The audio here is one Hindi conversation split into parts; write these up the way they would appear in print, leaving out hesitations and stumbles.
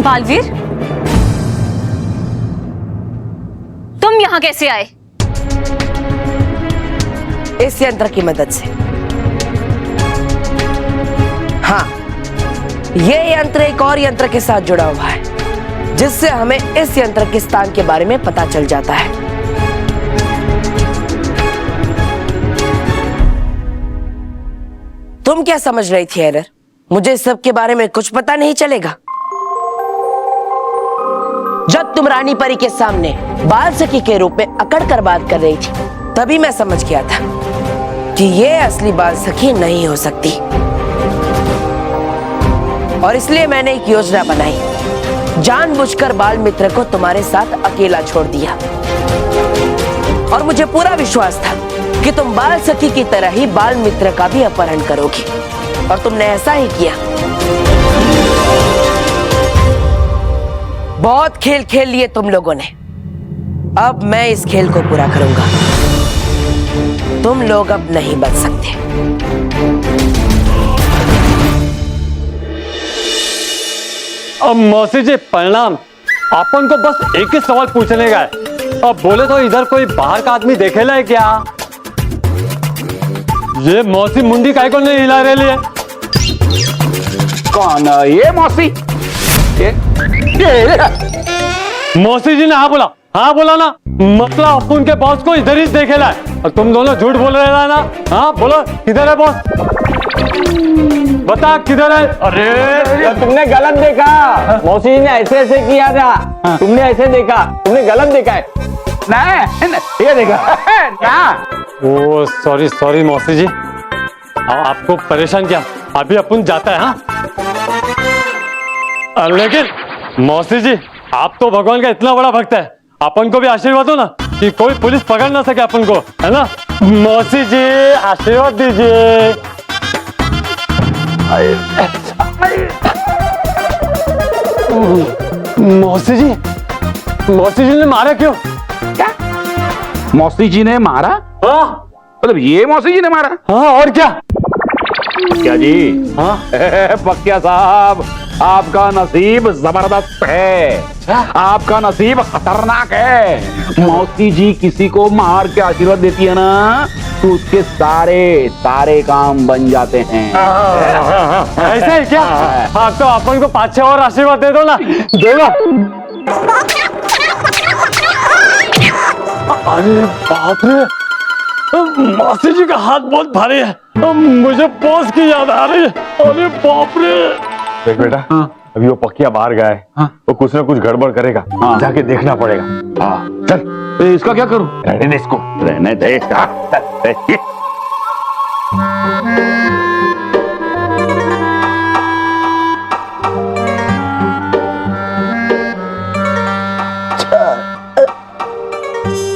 बालवीर, तुम यहां कैसे आए? इस यंत्र की मदद से। हाँ, ये यंत्र एक और यंत्र के साथ जुड़ा हुआ है, जिससे हमें इस यंत्र के स्थान के बारे में पता चल जाता है। तुम क्या समझ रही थी एरर? मुझे इस सब के बारे में कुछ पता नहीं चलेगा? जब तुम रानी परी के सामने बाल सखी के रूप में अकड़ कर बात कर रही थी, तभी मैं समझ गया था कि ये असली बाल सखी नहीं हो सकती। और इसलिए मैंने एक योजना बनाई, जानबूझकर बाल मित्र को तुम्हारे साथ अकेला छोड़ दिया। और मुझे पूरा विश्वास था कि तुम बाल सखी की तरह ही बाल मित्र का भी अपहरण करोगी, और तुमने ऐसा ही किया। बहुत खेल खेल लिए तुम लोगों ने, अब मैं इस खेल को पूरा करूंगा। तुम लोग अब नहीं बच सकते। अब मौसी जी प्रणाम। अपन को बस एक ही सवाल पूछने का है। अब बोले तो इधर कोई बाहर का आदमी देखेला है क्या? ये मौसी मुंडी काय को नहीं हिला रही है? कौन ये मौसी? ये मौसी जी ने हाँ बोला ना, मतलब अपन के बॉस को इधर ही देखेला है, और तुम दोनों झूठ बोल रहे हो ना। हाँ बोलो, किधर है बॉस? बता किधर है? अरे तुमने गलत देखा, मौसी जी ने ऐसे ऐसे किया था, तुमने ऐसे देखा, तुमने गलत देखा है। नहीं, ये देखा ना। ओ सॉरी मौसी जी, आपको परेशान किया। अभी अपन जाता है। हाँ लेकिन मौसी जी, आप तो भगवान का इतना बड़ा भक्त है, अपन को भी आशीर्वाद दो ना कि कोई पुलिस पकड़ ना सके अपन को, है ना? मौसी जी आशीर्वाद दीजिए। मौसी जी ने मारा क्यों? क्या मौसी जी ने मारा? हाँ मतलब ये मौसी जी ने मारा? हाँ, और क्या? क्या जी? हाँ पक्या साहब, आपका नसीब जबरदस्त है, आपका नसीब खतरनाक है। मौसी जी किसी को मार के आशीर्वाद देती है ना, तो उसके सारे काम बन जाते हैं। ऐसा है क्या? हाँ तो अपन को 5-6 और आशीर्वाद दे दो ना। देगा? अरे बाप रे, मौसी जी का हाथ बहुत भारी है, मुझे पॉज की याद आ रही है। अरे बाप रे। देख बेटा, अभी वो पक्किया बाहर गया है, वो कुछ ना कुछ गड़बड़ करेगा, जाके देखना पड़ेगा। हाँ चल। तो इसका क्या करूं? रहने दे इसको, रहने दे।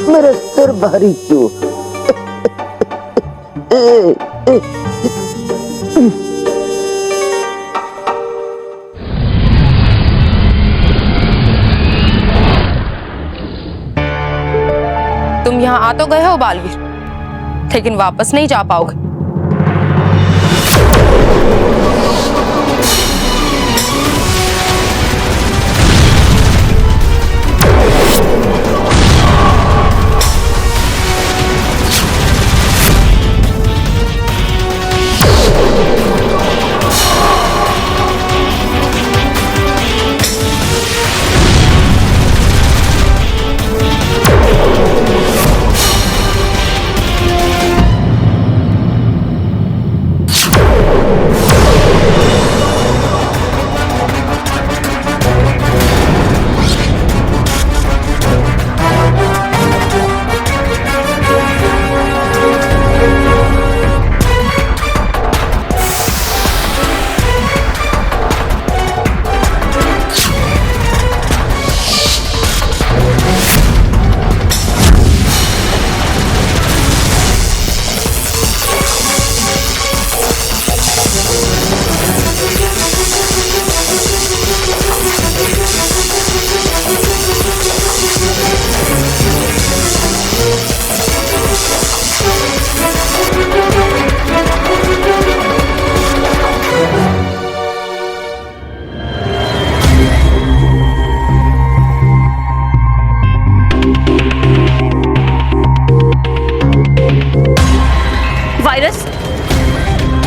मेरा सिर भारी क्यों? तुम यहाँ आ तो गए हो बालवीर, लेकिन वापस नहीं जा पाओगे।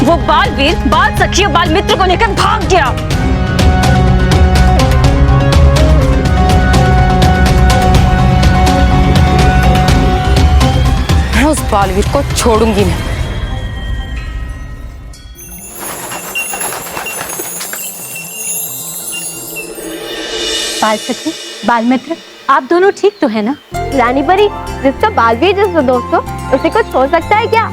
वो बालवीर बाल सखी और बाल मित्र को लेकर भाग गया। मैं उस बालवीर को छोड़ूंगी नहीं। बाल सखी, बाल मित्र, आप दोनों ठीक तो है ना? रानी परी, जिसका बालवीर जैसा दोस्त हो उसे कुछ हो सकता है क्या?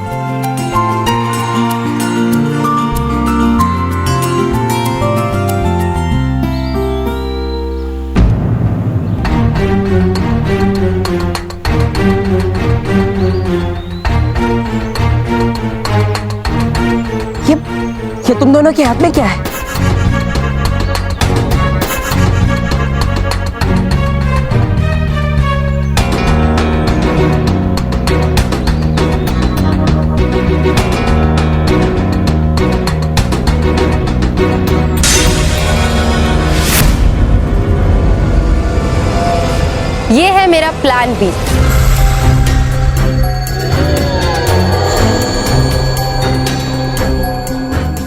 ये तुम दोनों के हाथ में क्या है? ये है मेरा प्लान बी।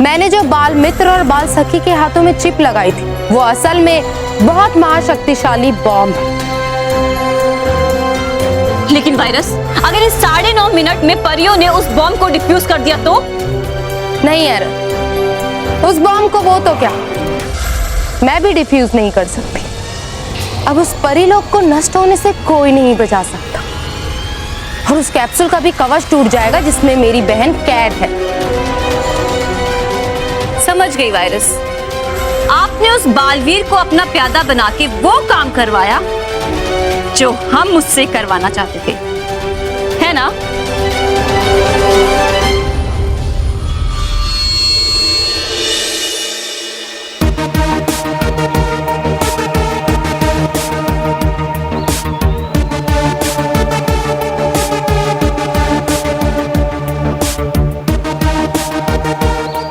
मैंने जो बाल मित्र और बाल सखी के हाथों में चिप लगाई थी वो असल में बहुत महाशक्तिशाली बॉम्ब है। लेकिन वायरस, अगर इस 9.5 मिनट में परियों ने उस बॉम्ब को डिफ्यूज कर दिया तो? नहीं यार, उस बॉम्ब को वो तो क्या, मैं भी डिफ्यूज नहीं कर सकती। अब उस परीलोक को नष्ट होने से कोई नहीं बचा सकता और उस कैप्सूल का भी कवच टूट जाएगा जिसमें मेरी बहन कैद है। समझ गई वायरस, आपने उस बालवीर को अपना प्यादा बना के वो काम करवाया जो हम मुझसे करवाना चाहते थे, है ना?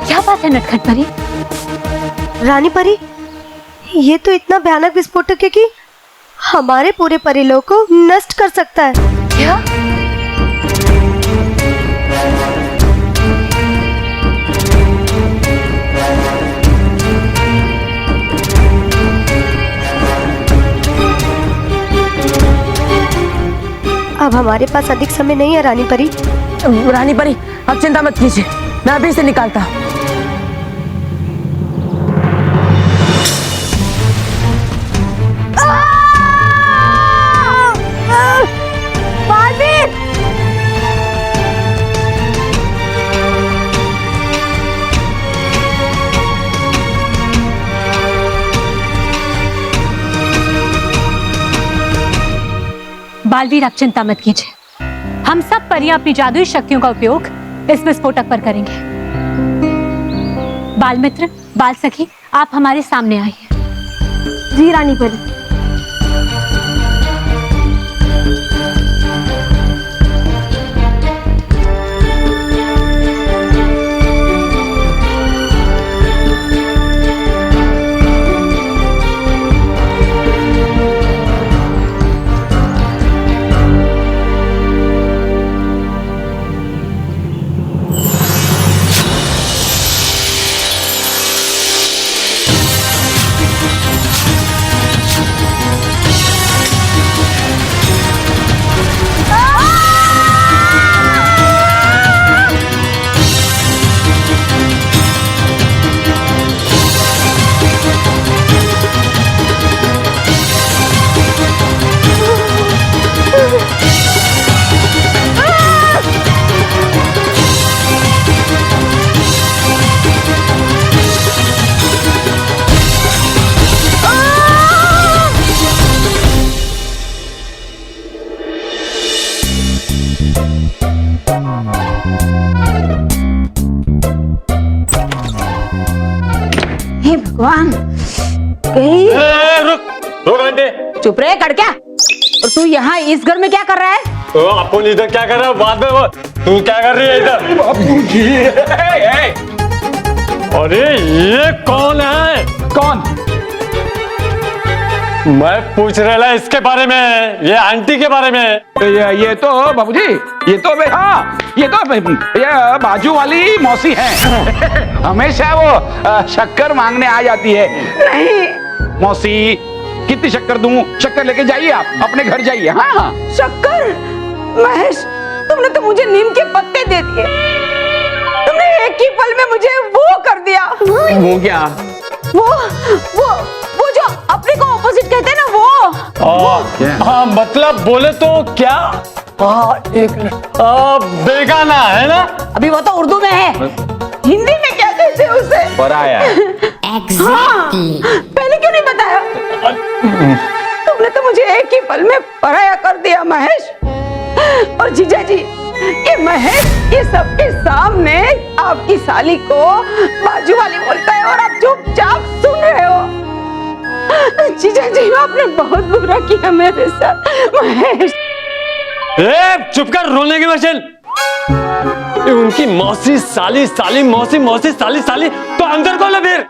क्या बात है नटखट परी? रानी परी, ये तो इतना भयानक विस्फोटक है कि हमारे पूरे परिलोक को नष्ट कर सकता है। क्या? अब हमारे पास अधिक समय नहीं है रानी परी। रानी परी, आप चिंता मत कीजिए, मैं अभी से निकालता हूँ। बालवीर! बालवीर, आप चिंता मत कीजिए, हम सब परियां अपनी जादुई शक्तियों का उपयोग इस विस्फोटक पर करेंगे। बाल मित्र, बाल सखी, आप हमारे सामने आइए। जी रानी परी। हे भगवान, रुक आंटी, चुप रहे कड़क्या। और तू यहाँ इस घर में क्या कर रहा है? अपन इधर क्या कर रहा है बाद में, वो तू क्या कर रही है इधर? बापूजी, अरे ये कौन है? कौन? मैं पूछ रहा इसके बारे में, ये आंटी के बारे में। ये तो बाबूजी, ये तो ये बाजू वाली मौसी है। हमेशा वो शक्कर मांगने आ जाती है। नहीं मौसी, कितनी शक्कर दूं? शक्कर लेके जाइए, आप अपने घर जाइए। हाँ शक्कर? महेश, तुमने तो मुझे नीम के पत्ते दे दिए। तुमने एक ही पल में मुझे वो कर दिया। वो क्या? वो जो अपने को ऑपोजिट कहते हैं ना, वो। हाँ मतलब बोले तो क्या? एक मिनट, बेगाना है ना? अभी वो तो उर्दू में है, हिंदी में क्या कहते हैं उसे? पराया। हाँ, पहले क्यों नहीं बताया? तुमने तो मुझे एक ही पल में पराया कर दिया महेश। और जीजा जी, ये महेश ये सबके सामने आपकी साली को बाजू वाली बोलता है और आप चुपचाप सुन रहे हो। जीजा जी, आपने बहुत बुरा किया मेरे साथ। महेश, चुप कर, रोने की मशीन। उनकी मौसी साली, साली मौसी, मौसी साली, साली तो अंदर कौन है फिर?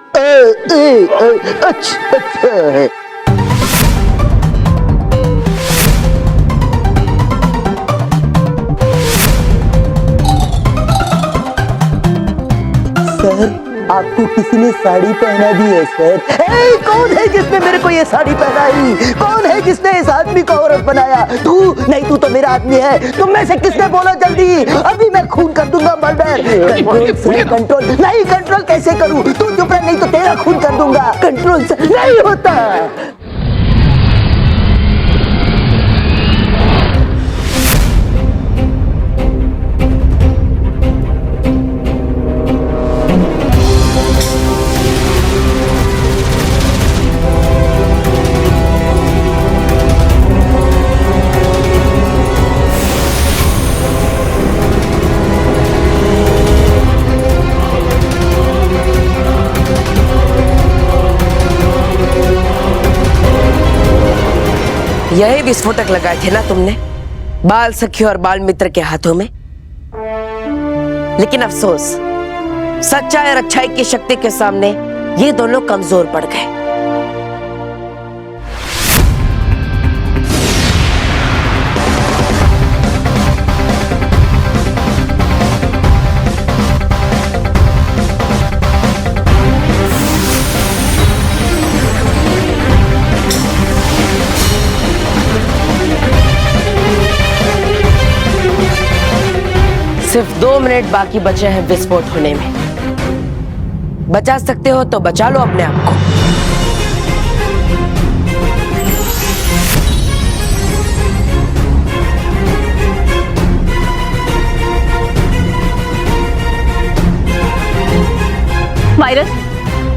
अच्छा। सर, आपको किसी ने साड़ी पहना दी है सर। कौन है जिसने मेरे को ये साड़ी पहनाई? कौन है जिसने इस आदमी को औरत बनाया? तू नहीं, तू तो मेरा आदमी है। तुम में से किसने बोला? जल्दी, अभी मैं खून कर दूंगा। मर्डर कंट्रोल से कंट्रोल नहीं, कंट्रोल कैसे करूं? तू चुप रह, नहीं तो तेरा खून कर दूंगा। कंट्रोल से नहीं होता। यही विस्फोटक लगाए थे ना तुमने बाल सखी और बाल मित्र के हाथों में? लेकिन अफसोस, सच्चाई और अच्छाई की शक्ति के सामने ये दोनों कमजोर पड़ गए। सिर्फ 2 मिनट बाकी बचे हैं विस्फोट होने में। बचा सकते हो तो बचा लो अपने आप को। वायरस,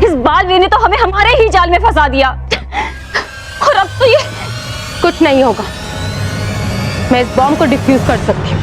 इस बालवीर ने तो हमें हमारे ही जाल में फंसा दिया। और अब तो ये कुछ नहीं होगा। मैं इस बॉम्ब को डिफ्यूज कर सकती हूँ।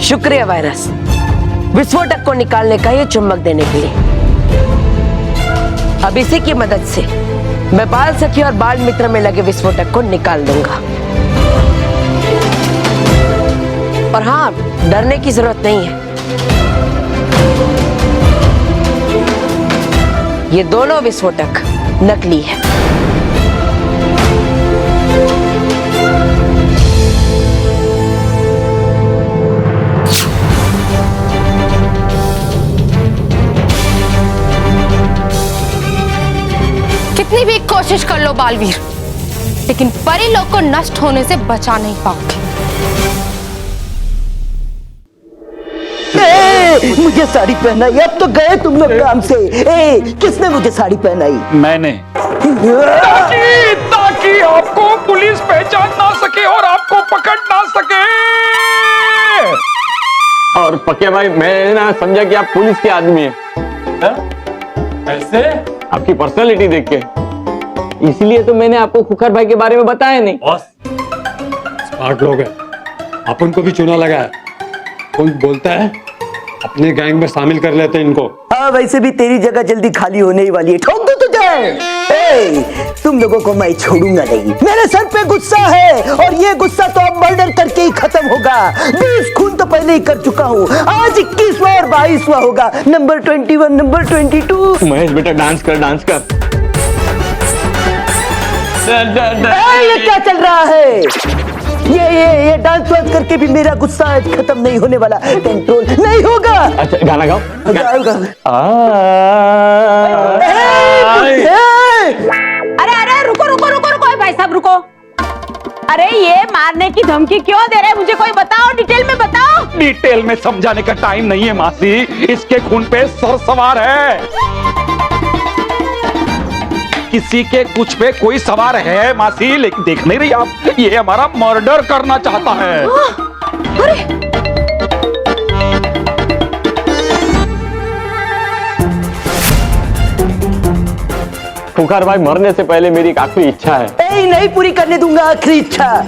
शुक्रिया वायरस, विस्फोटक को निकालने का ये चुम्बक देने के लिए। अब इसी की मदद से मैं बाल सखी और बाल मित्र में लगे विस्फोटक को निकाल दूंगा। और हाँ, डरने की जरूरत नहीं है। ये दोनों विस्फोटक नकली है। कितनी भी कोशिश कर लो बालवीर, लेकिन परी लोग को नष्ट होने से बचा नहीं पाओगे। मुझे साड़ी पहनाई, अब तो गए तुम लोग काम से। किसने मुझे साड़ी पहनाई? मैंने। ताकि आपको पुलिस पहचान ना सके और आपको पकड़ ना सके। और पक्के भाई, मैं ना समझा कि आप पुलिस के आदमी हैं। कैसे? आपकी पर्सनालिटी देख के। इसलिए तो मैंने आपको खुखर भाई के बारे में बताया नहीं। बॉस स्मार्ट लोग हैं, अपन को भी चुना लगा है। कौन बोलता है अपने गैंग में शामिल कर लेते हैं इनको। हाँ, वैसे भी तेरी जगह जल्दी खाली होने ही वाली है। ठोक दो तुझे। तुम लोगों को मैं छोड़ूंगा नहीं। मेरे सर पे गुस्सा है और ये गुस्सा तो अब मर्डर करके ही खत्म होगा। 20 खून तो पहले ही कर चुका हूँ, आज 21वां और 22वां होगा। Number 21, number 22। महेश बेटा डांस कर, डांस कर। ये क्या चल रहा है? ये डांस वांस करके भी मेरा गुस्सा आज खत्म नहीं होने वाला, कंट्रोल नहीं होगा। अच्छा गाना गाओ। अरे अरे रुको रुको रुको रुको भाई साहब रुको। अरे ये मारने की धमकी क्यों दे रहे हैं? मुझे कोई बताओ, डिटेल में बताओ। डिटेल में समझाने का टाइम नहीं है मासी, इसके खून पे सर सवार है। किसी के कुछ पे कोई सवार है मासी, लेकिन देख नहीं रही आप, ये हमारा मर्डर करना चाहता है। अरे खुखार भाई, मरने से पहले मेरी एक आखिरी इच्छा है। नहीं पूरी करने दूंगा आखिरी इच्छा।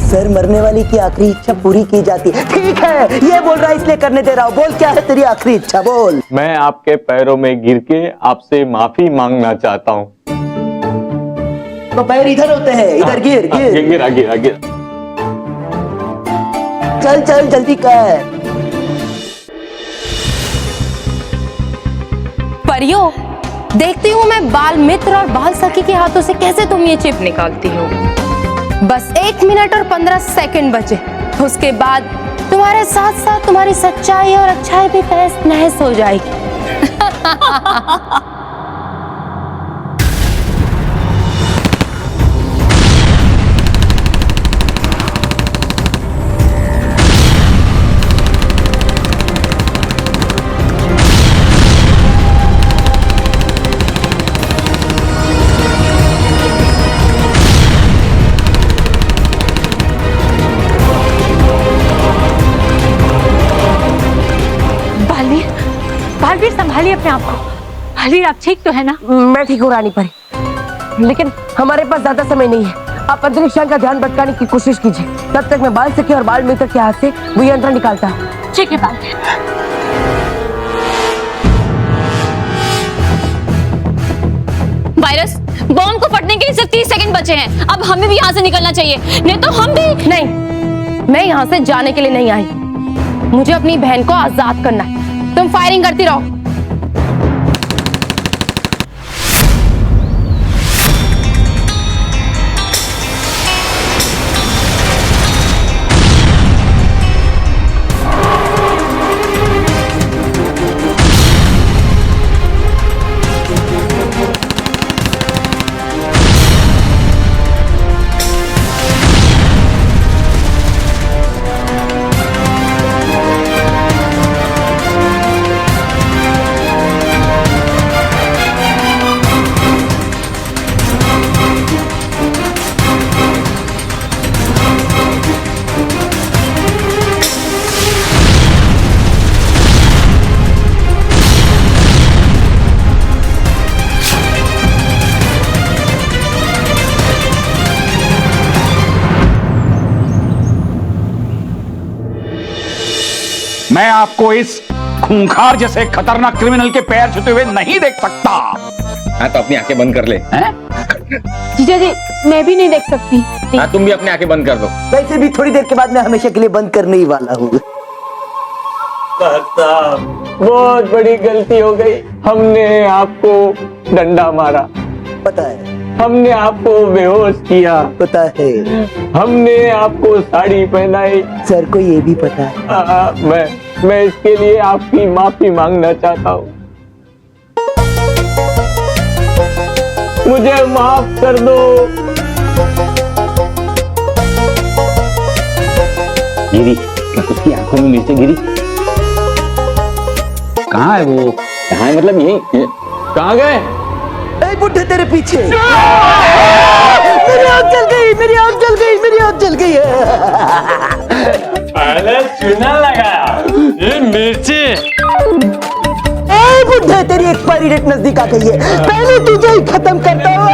सर मरने वाली की आखिरी इच्छा पूरी की जाती है। ठीक है, ये बोल रहा है इसलिए करने दे रहा हूँ। बोल क्या है तेरी आखिरी इच्छा, बोल। मैं आपके पैरों में गिर के आपसे माफी मांगना चाहता हूँ। तो पैर इधर होते हैं, इधर गिर गिर गिरा गिरा गिरा। चल चल जल्दी कर। परियों, देखती हूँ मैं बाल मित्र और बाल सखी के हाथों से कैसे तुम ये चिप निकालती हो। बस 1 मिनट और 15 सेकंड बचे, उसके बाद तुम्हारे साथ साथ तुम्हारी सच्चाई और अच्छाई भी तहस नहस हो जाएगी। बालवीर संभालिए अपने आप को। बालवीर आप ठीक तो है ना? मैं ठीक हूँ रानी परी, लेकिन हमारे पास ज्यादा समय नहीं है। आप अंतरिक्षयान का ध्यान भटकाने की कोशिश कीजिए, तब तक मैं बाल सखी और बाल मित्र के हाथ से वो यंत्र निकालता हूँ। ठीक है बालवीर। वायरस, बॉम्ब को फटने के लिए सिर्फ 30 सेकंड बचे हैं। अब हमें भी यहाँ से निकलना चाहिए, नहीं तो हम भी। नहीं, मैं यहाँ से जाने के लिए नहीं आई, मुझे अपनी बहन को आजाद करना है। तुम फायरिंग करती रहो। मैं आपको इस खूंखार जैसे खतरनाक क्रिमिनल के पैर छूते हुए नहीं देख सकता। हाँ तो अपनी आंखें बंद कर ले। जीजा जी, मैं भी नहीं देख सकती। हाँ तुम भी अपनी आंखें बंद कर दो। वैसे भी थोड़ी देर के बाद मैं हमेशा के लिए बंद करने ही वाला हूँ। बहुत बड़ी गलती हो गई, हमने आपको डंडा मारा, पता है, हमने आपको बेहोश किया, पता है, हमने आपको साड़ी पहनाई। सर को ये भी पता है। मैं इसके लिए आपकी माफी मांगना चाहता हूँ। मुझे माफ कर दो। गिरी, उसकी आंखों में मिर्ची गिरी। कहाँ है वो? कहाँ है मतलब यही? कहाँ गए? ए बुड्ढे तेरे पीछे। मेरी आँख जल गई, मेरी आँख जल गई, मेरी आँख जल गई है। पहले चूना लगाया, ये मिर्ची। ए बुड्ढे तेरी एक्सपायरी डेट नजदीक आ गई है, पहले तुझे ही खत्म करता हूँ।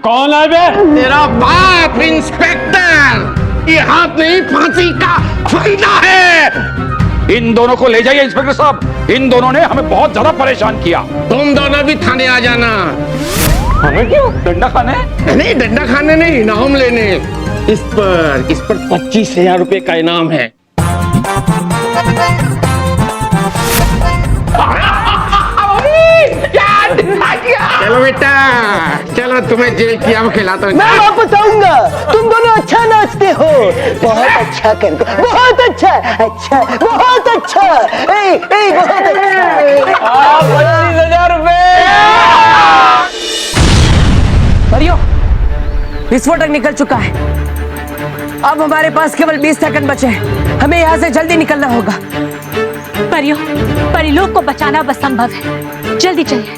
कौन है बे? तेरा बाप इंस्पेक्टर। ये हाथ नहीं, फांसी का फंदा है। इन दोनों को ले जाइए इंस्पेक्टर साहब, इन दोनों ने हमें बहुत ज्यादा परेशान किया। तुम दोनों भी थाने आ जाना। हमें क्यों? डंडा खाने? नहीं, डंडा खाने नहीं, इनाम लेने। इस पर 25,000 रुपए का इनाम है। चलो बेटा, चलो तुम्हें जेल की आम खिलाता हूँ। मैं वापस आऊंगा, तुम दोनों अच्छा नाचते हो। बहुत अच्छा कर, बहुत अच्छा, अच्छा, बहुत अच्छा। बहुत अच्छा। 25,000 रुपए। परियो, विस्फोटक निकल चुका है। अब हमारे पास केवल 20 सेकंड बचे हैं। हमें यहाँ से जल्दी निकलना होगा। परिलोक को बचाना अब असंभव है। जल्दी चलिए।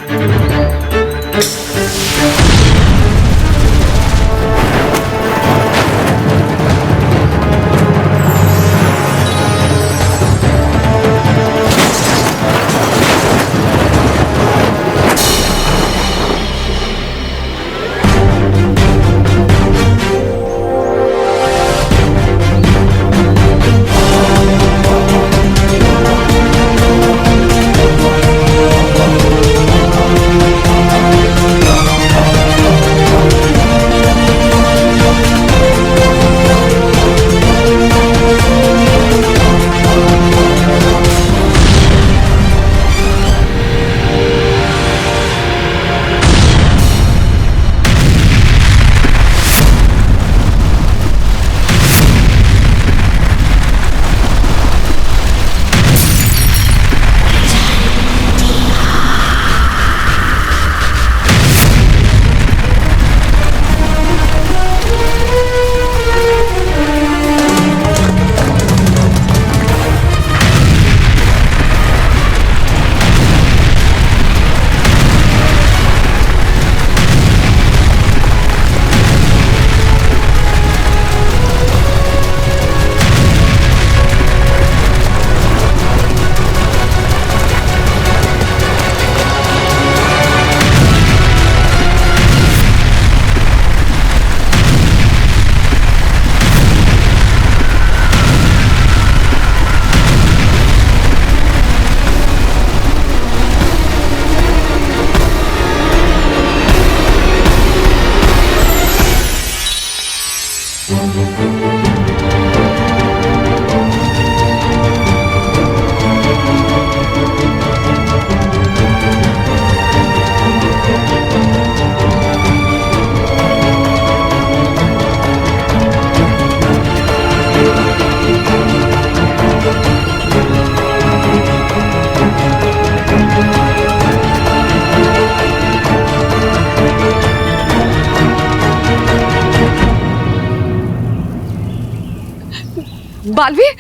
बालवीर,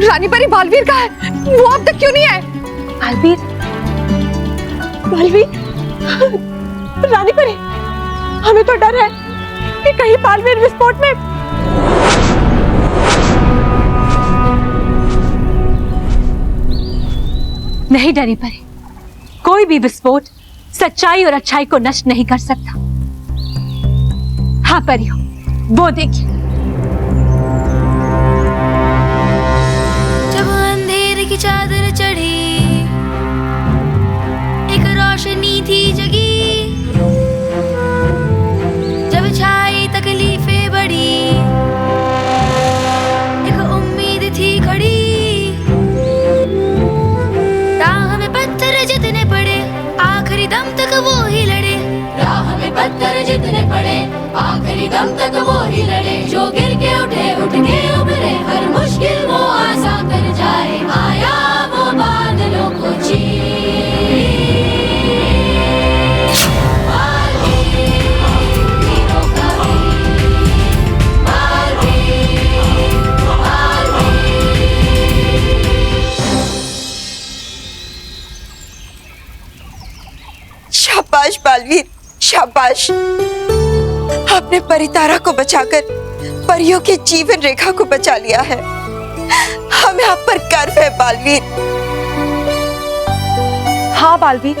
रानी परी बालवीर कहाँ है? वो अब तक क्यों नहीं है? बालवीर, बालवीर, रानी परी, हमें तो डर है कि कहीं बालवीर विस्फोट में। नहीं डरी परी, कोई भी विस्फोट सच्चाई और अच्छाई को नष्ट नहीं कर सकता। हाँ परियो, वो देखिए। की चादर चढ़ी, एक रोशनी थी जगी, जब छाई तकलीफें बड़ी, एक उम्मीद थी खड़ी। राह में पत्थर जितने पड़े, आखिरी दम तक वो ही लड़े। राह में पत्थर जितने पड़े आखिरी दम तक वो ही लड़े, जो गिर के उठे उठ के उभरे, हर मुश्किल वो आसान कर जाए, आया वो बादलों को चीर। शाबाश बालवीर, शाबाश। आपने परितारा को बचाकर परियों की जीवन रेखा को बचा लिया है। हमें आप पर गर्व है बालवीर। हाँ बालवीर,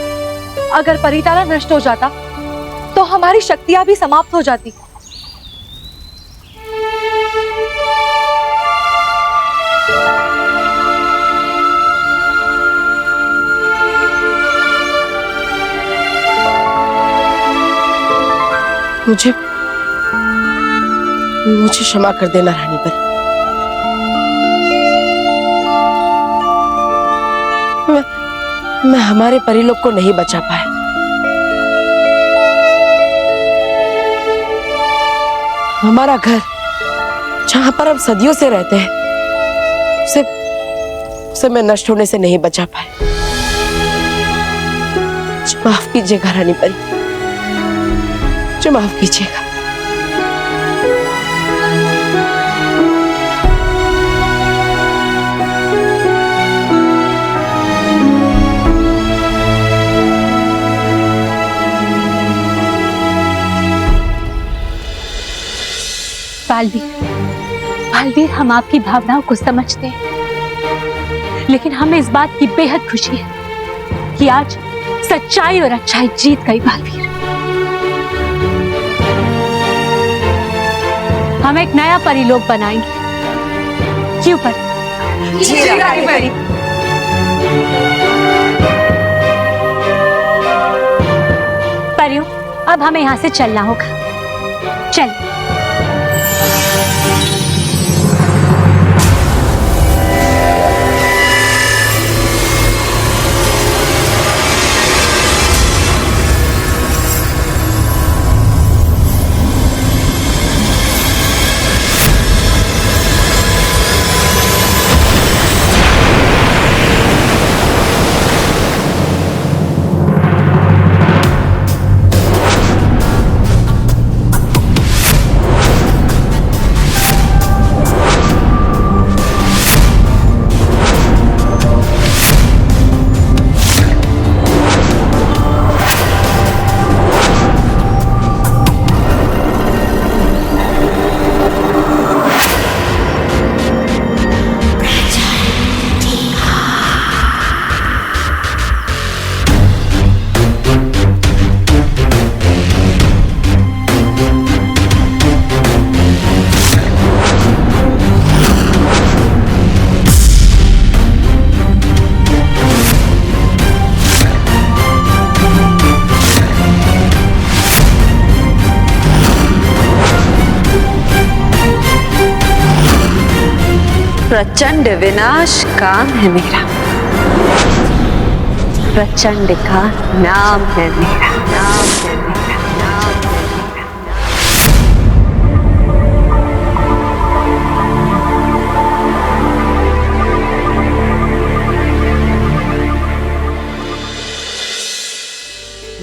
अगर परितारा नष्ट हो जाता तो हमारी शक्तियां भी समाप्त हो जाती। मुझे क्षमा कर देना रानी परी। मैं हमारे परिलोक को नहीं बचा पाया। हमारा घर जहां पर हम सदियों से रहते हैं उसे मैं नष्ट होने से नहीं बचा पाया। माफ कीजिएगा रानी परी, मुझे माफ कीजिएगा। बालवीर, हम आपकी भावनाओं को समझते हैं, लेकिन हमें इस बात की बेहद खुशी है कि आज सच्चाई और अच्छाई जीत गई। बालवीर, हम एक नया परिलोक बनाएंगे। क्यों परी? जी रानी परी। परियों, अब हमें यहाँ से चलना होगा। चल। प्रचंड विनाश काम है मेरा, प्रचंड का नाम है मेरा, नाम है मेरा, नाम है मेरा।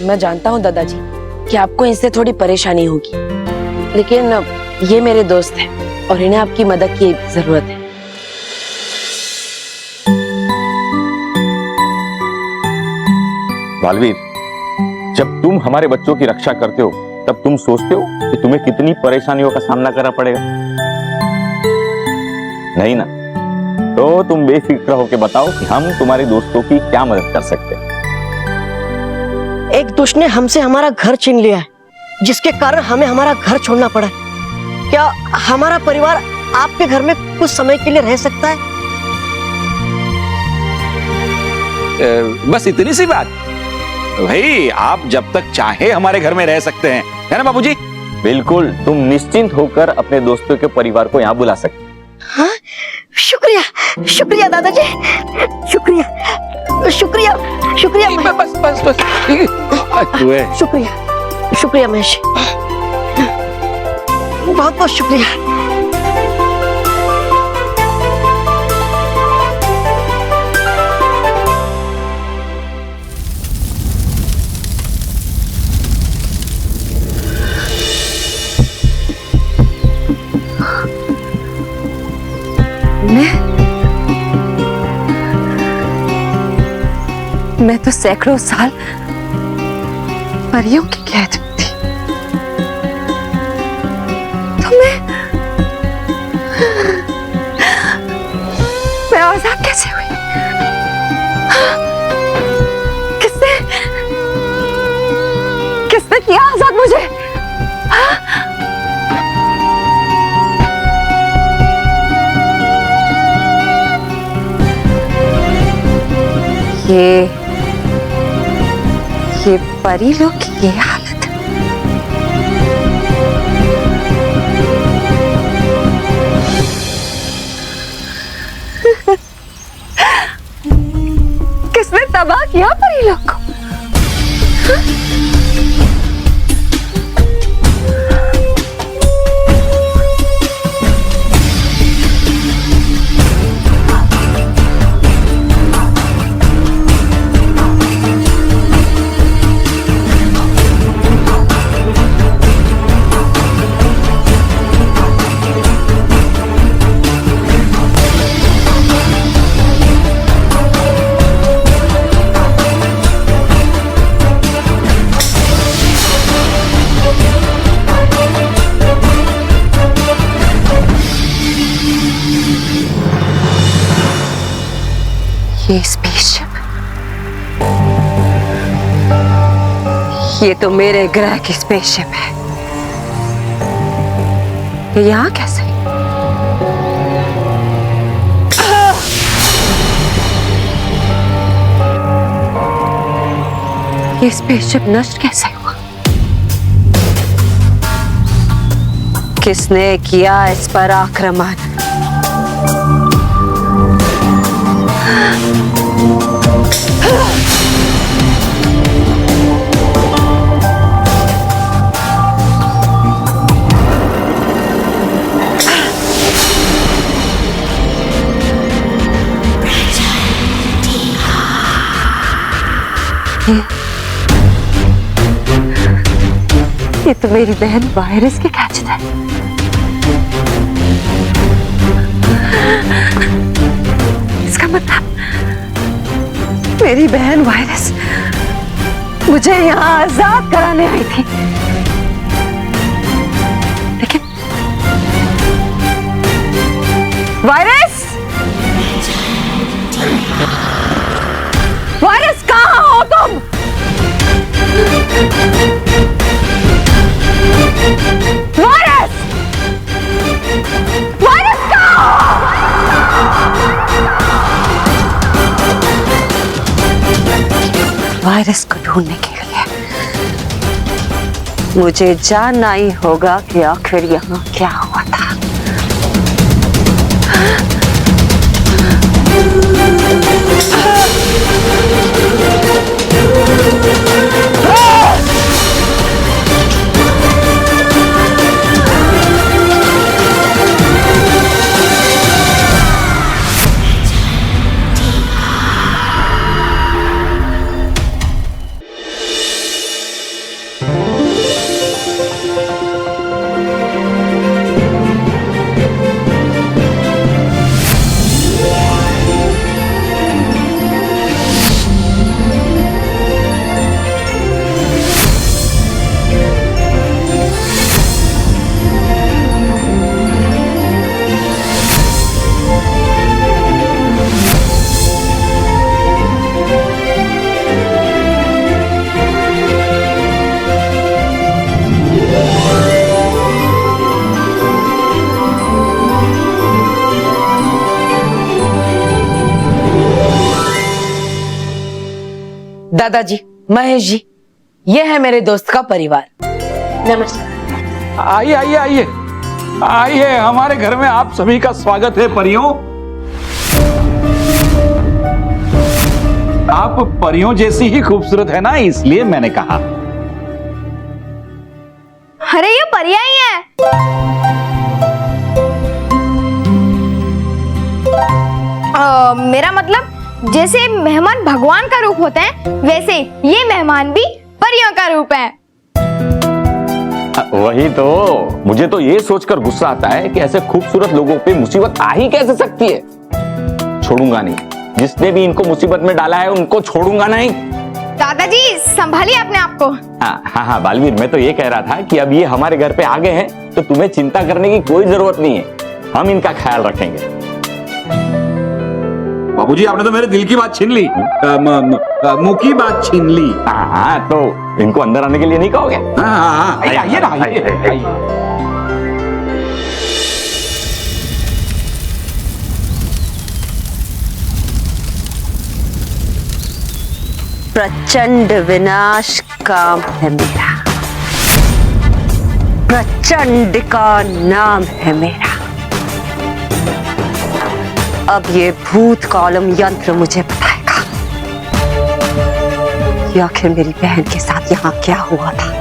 मैं जानता हूँ दादाजी कि आपको इनसे थोड़ी परेशानी होगी, लेकिन ये मेरे दोस्त हैं और इन्हें आपकी मदद की जरूरत है। बालवीर, जब तुम हमारे बच्चों की रक्षा करते हो तब तुम सोचते हो कि तुम्हें कितनी परेशानियों का सामना करना पड़ेगा? नहीं ना? तो तुम बेफिक्र होकर बताओ कि हम तुम्हारे दोस्तों की क्या मदद कर सकते हैं। एक दुष्ट ने हमसे हमारा घर छीन लिया है, जिसके कारण हमें हमारा घर छोड़ना पड़ा है। क्या हमारा परिवार आपके घर में कुछ समय के लिए रह सकता है? बस इतनी सी बात? भाई, आप जब तक चाहे हमारे घर में रह सकते हैं, है ना बाबूजी? बिल्कुल, तुम निश्चिंत होकर अपने दोस्तों के परिवार को यहाँ बुला सकते। हाँ? शुक्रिया, शुक्रिया दादाजी, शुक्रिया, शुक्रिया, शुक्रिया। बस बस बस, शुक्रिया। शुक्रिया महेश, बहुत बहुत शुक्रिया। मैं तो सैकड़ों साल परियों की कैद में थी, तो मैं आजाद कैसे हुई? किसने किसने किया आजाद मुझे? ये परी लोग की ये हालत। किसने तबाह किया परी लोग को? ये स्पेसशिप, ये तो मेरे ग्रह की स्पेसशिप है। ये यहाँ कैसे? ये स्पेसशिप नष्ट कैसे हुआ? किसने किया इस पर आक्रमण? ये तो मेरी बहन वायरस की कैचेट है। इसका मतलब मेरी बहन वायरस मुझे यहाँ आजाद कराने आई थी, लेकिन वायरस, वायरस कहाँ हो तुम? वायरस, वायरस कहाँ? वायरस को ढूंढने के लिए मुझे जानना ही होगा कि आखिर यहाँ क्या हुआ था। दादाजी, महेश जी, ये है मेरे दोस्त का परिवार। नमस्कार। आइए आइए आइए आइए, हमारे घर में आप सभी का स्वागत है परियों। आप परियों जैसी ही खूबसूरत है ना, इसलिए मैंने कहा। अरे ये परियां ही है। मेरा मतलब जैसे मेहमान भगवान का रूप होते हैं, वैसे ये मेहमान भी परियों का रूप है। वही तो, मुझे तो ये सोचकर गुस्सा आता है कि ऐसे खूबसूरत लोगों पे मुसीबत आ ही कैसे सकती है। छोड़ूंगा नहीं, जिसने भी इनको मुसीबत में डाला है उनको छोड़ूंगा नहीं। दादाजी संभालिए अपने आप को। हाँ बालवीर, मैं तो ये कह रहा था कि अब ये हमारे घर पे आ गए हैं तो तुम्हें चिंता करने की कोई जरूरत नहीं है, हम इनका ख्याल रखेंगे। बाबूजी, आपने तो मेरे दिल की बात छीन ली, मुंह की बात छीन ली। हाँ, तो इनको अंदर आने के लिए नहीं कहोगे? हाँ, आइए ना, आइए। प्रचंड विनाश काम है मेरा, प्रचंड का नाम है मेरा। अब ये भूत कॉलम यंत्र मुझे बताएगा कि आखिर मेरी बहन के साथ यहाँ क्या हुआ था।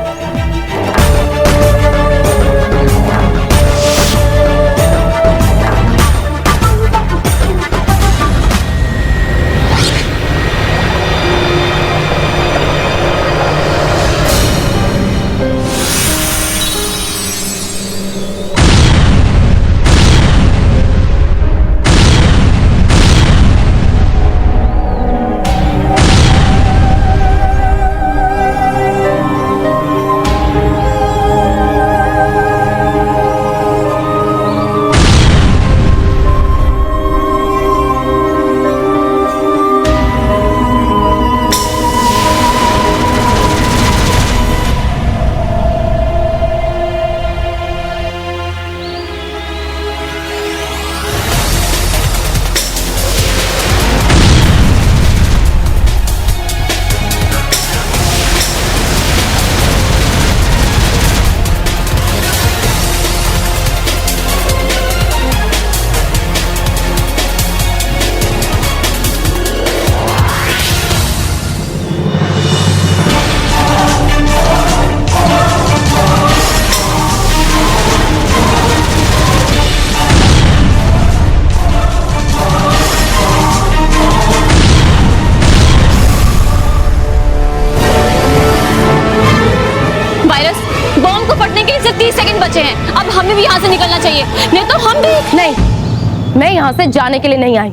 बचे हैं, अब हमें भी यहाँ से निकलना चाहिए, नहीं तो हम भी। नहीं, मैं यहाँ से जाने के लिए नहीं आई,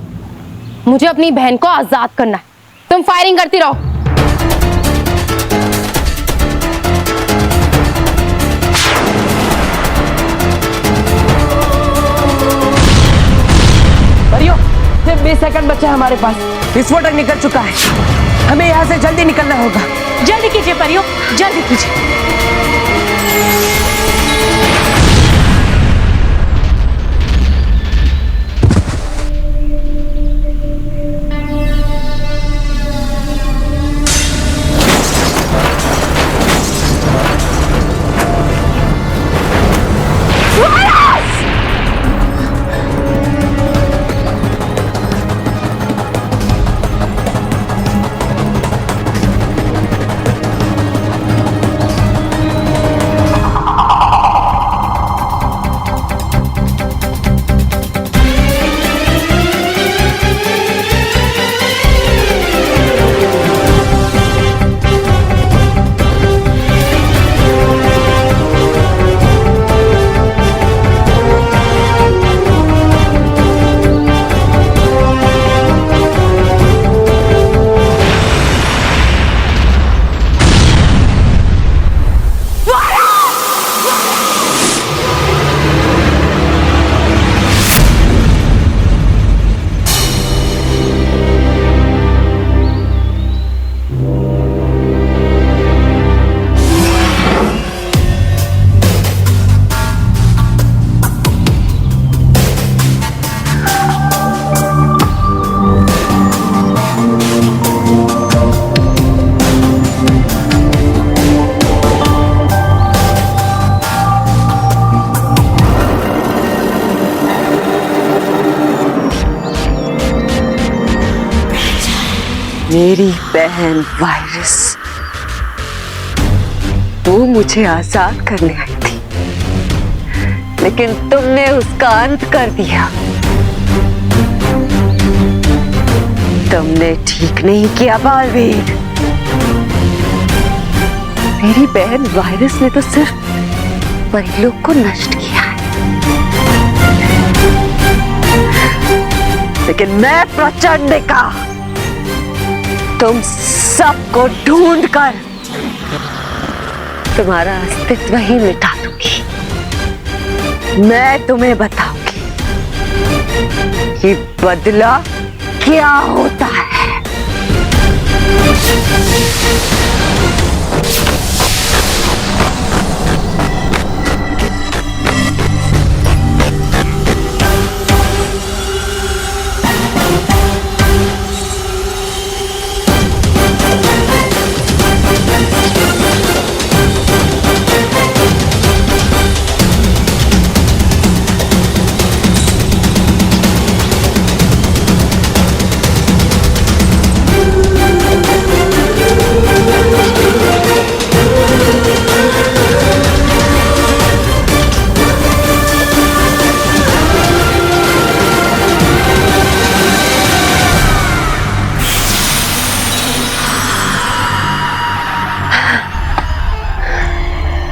मुझे अपनी बहन को आजाद करना है। तुम फायरिंग करती रहो। परियो, सिर्फ 20 सेकंड बचे हमारे पास, विस्फोटक निकल चुका है, हमें यहाँ से जल्दी निकलना होगा। जल्दी कीजिए परियो, जल्दी कीजिए। मेरी बहन वायरस, वो मुझे आजाद करने आई थी, लेकिन तुमने उसका अंत कर दिया। तुमने ठीक नहीं किया बालवीर। मेरी बहन वायरस ने तो सिर्फ परिलोक को नष्ट किया है, लेकिन मैं प्रचंडिका तुम सबको ढूंढकर तुम्हारा अस्तित्व ही मिटा दूंगी। मैं तुम्हें बताऊंगी कि बदला क्या होता है।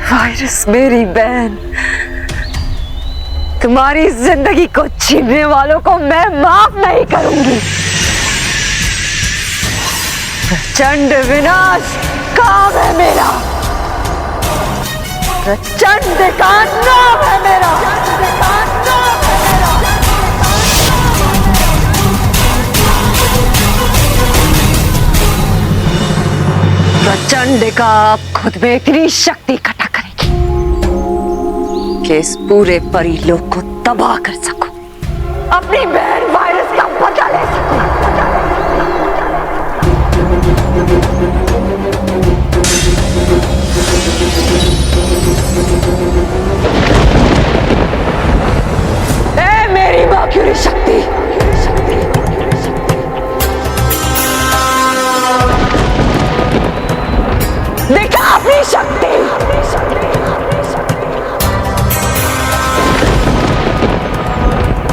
वायरस मेरी बहन, तुम्हारी जिंदगी को छीनने वालों को मैं माफ नहीं करूंगी। प्रचंड विनाश काम है मेरा, प्रचंड का नाम है मेरा। प्रचंड का आप खुद में इतनी शक्ति इकट्ठा करेगी कि इस पूरे परिलोक को तबाह कर सकूं, अपनी बहन वायरस का बदला ले सकूं। ए मेरी मर्क्यूरी शक्ति, देखा अपनी शक्ति।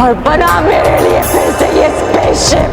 और बना मेरे लिए फिर से ये स्पेसशिप।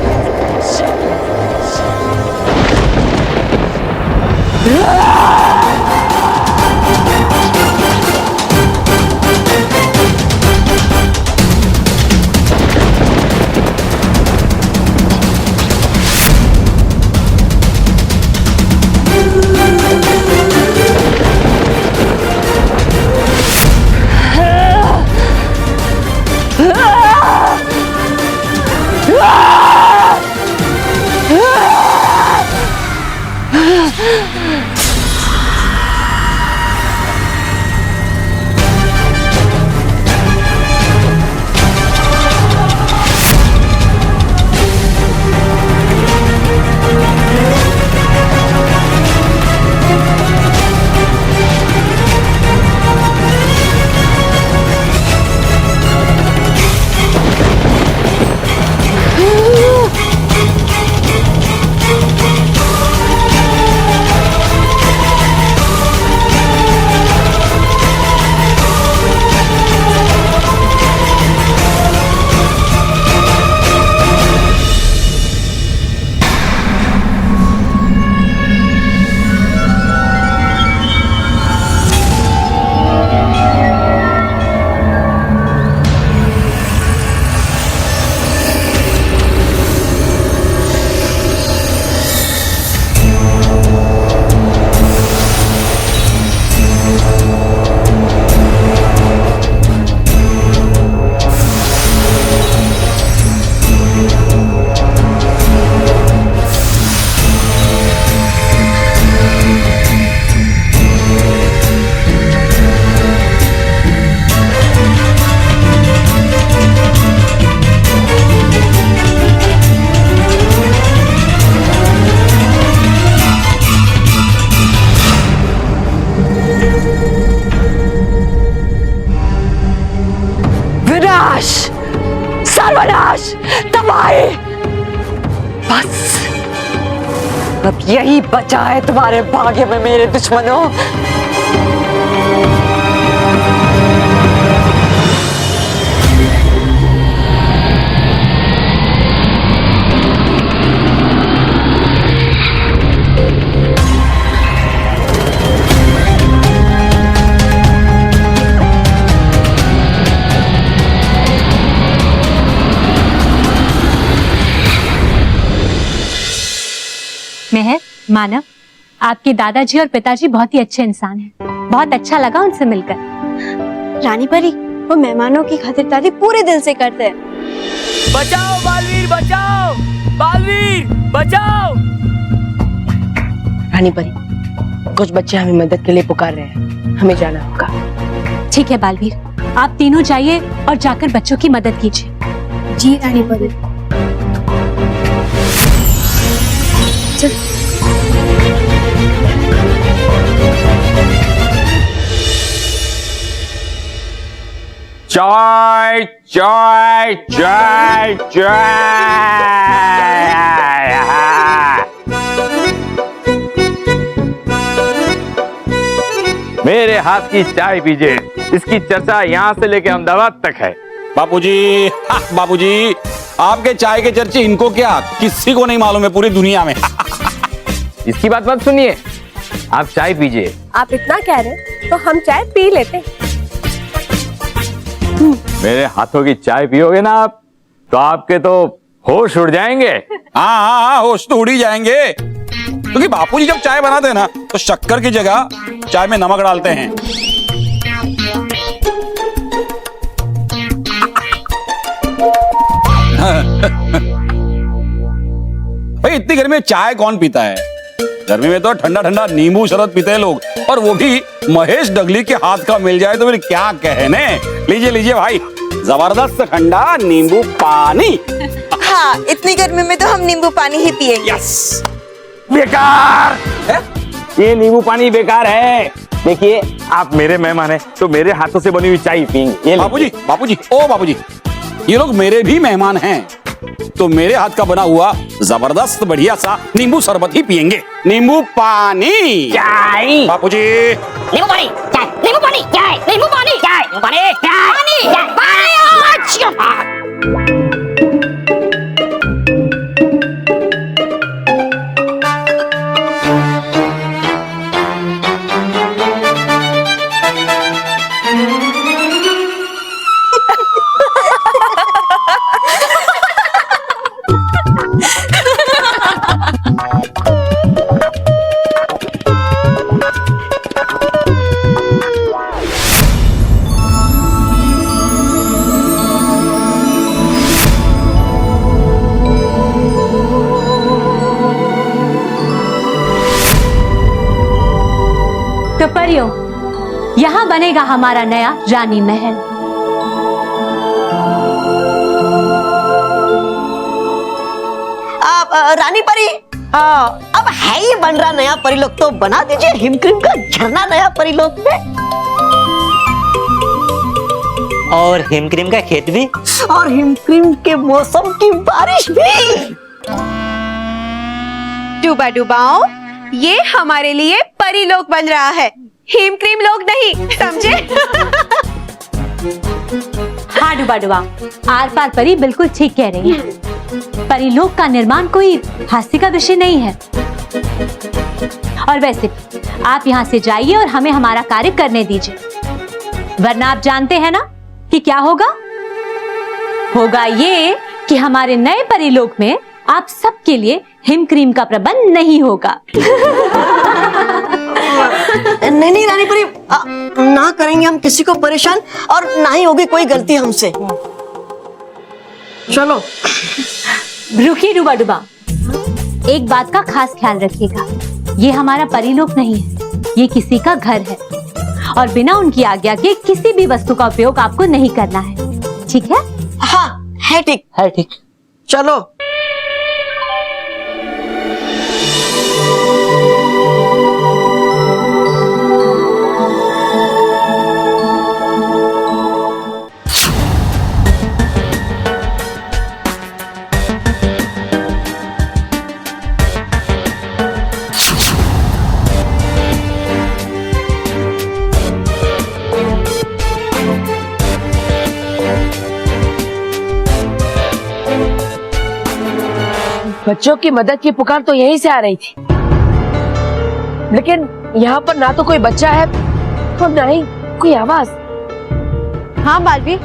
सर्वनाश, तबाही। बस अब यही बचा है तुम्हारे भाग्य में मेरे दुश्मनों। मानव, आपके दादाजी और पिताजी बहुत ही अच्छे इंसान हैं। बहुत अच्छा लगा उनसे मिलकर। रानी परी, वो मेहमानों की खातिरदारी पूरे दिल से करते हैं। बचाओ बालवीर, बचाओ बालवीर, बचाओ। रानी परी, कुछ बच्चे हमें मदद के लिए पुकार रहे हैं, हमें जाना होगा। ठीक है बालवीर, आप तीनों जाइए और जाकर बच्चों की मदद कीजिए। जी रानी परी। चाय चाय चाय चाय। मेरे हाथ की चाय पीजिए, इसकी चर्चा यहाँ से लेके अहमदाबाद तक है। बापूजी, बापूजी, आपके चाय के चर्चे इनको क्या, किसी को नहीं मालूम है पूरी दुनिया में। इसकी बात मत सुनिए, आप चाय पीजिए। आप इतना कह रहे तो हम चाय पी लेते। मेरे हाथों की चाय पियोगे ना आप, तो आपके तो होश उड़ जाएंगे। हाँ हाँ हाँ, होश तो उड़ ही जाएंगे, क्योंकि बापूजी जब चाय बनाते हैं ना तो शक्कर की जगह चाय में नमक डालते हैं। भाई इतनी गर्मी में चाय कौन पीता है? गर्मी में तो ठंडा ठंडा नींबू शरबत पीते हैं लोग, और वो भी महेश डगली के हाथ का मिल जाए तो फिर क्या कहने। लीजिए लीजिए भाई, जबरदस्त ठंडा नींबू पानी। हाँ, इतनी गर्मी में तो हम नींबू पानी ही पिएंगे। यस। बेकार है? ये नींबू पानी बेकार है। देखिए, आप मेरे मेहमान हैं तो मेरे हाथों से बनी हुई चाय पियेंगे। बापूजी, बापूजी, ओ बापूजी, ये लोग मेरे भी मेहमान हैं, तो मेरे हाथ का बना हुआ जबरदस्त बढ़िया सा नींबू शरबत ही पियेंगे। नींबू पानी चाय। बापूजी, नींबू पानी चाय, नींबू पानी चाय, नींबू पानी चाय, नींबू पानी चाय, पानी पानी। तो परियों, यहाँ बनेगा हमारा नया रानी महल। आप रानी परी, अब है ही बन रहा नया परिलोक, तो बना दीजिए हिमक्रीम का झरना नया परिलोक में। और हिमक्रीम का खेत भी, और हिमक्रीम के मौसम की बारिश भी। डूबा डुबाओ, ये हमारे लिए परिलोक बन रहा है, हिमक्रीम लोक नहीं, समझे? हाँ डुबा डुबा, आर पार परी बिल्कुल ठीक कह रही है। परिलोक का निर्माण कोई हास्य का विषय नहीं है। और वैसे आप यहाँ से जाइए और हमें हमारा कार्य करने दीजिए, वरना आप जानते हैं ना कि क्या होगा। होगा ये कि हमारे नए परिलोक में आप सबके लिए हिमक्रीम का प्रबंध नहीं होगा। नहीं नहीं रानी परी, ना करेंगे हम किसी को परेशान, और ना ही होगी कोई गलती हमसे। चलो। रुकिए डुबा डुबा, एक बात का खास ख्याल रखिएगा, ये हमारा परिलोक नहीं है, ये किसी का घर है, और बिना उनकी आज्ञा के किसी भी वस्तु का उपयोग आपको नहीं करना है, ठीक है? हाँ, है ठीक, है ठीक। चलो। बच्चों की मदद की पुकार तो यहीं से आ रही थी, लेकिन यहाँ पर ना तो कोई बच्चा है और ना ही कोई आवाज। हाँ बालवीर,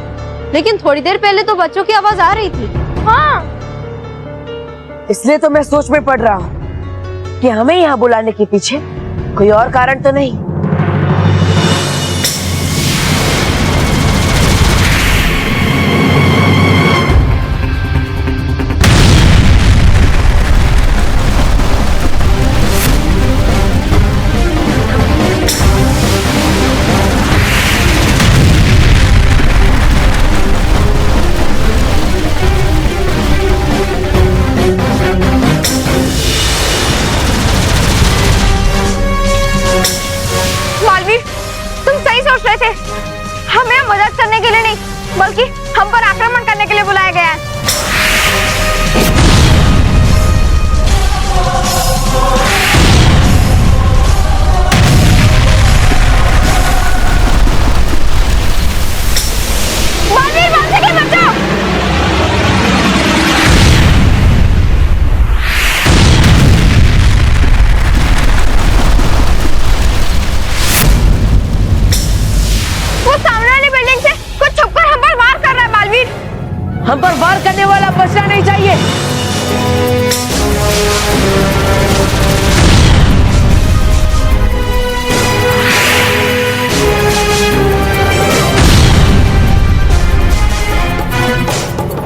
लेकिन थोड़ी देर पहले तो बच्चों की आवाज आ रही थी। हाँ, इसलिए तो मैं सोच में पड़ रहा हूँ कि हमें यहाँ बुलाने के पीछे कोई और कारण तो नहीं? हमें मदद करने के लिए नहीं बल्कि हम पर आक्रमण करने के लिए बुलाया गया है। बालवीर, बालसखी बचाओ! हम पर वार करने वाला बचना नहीं चाहिए।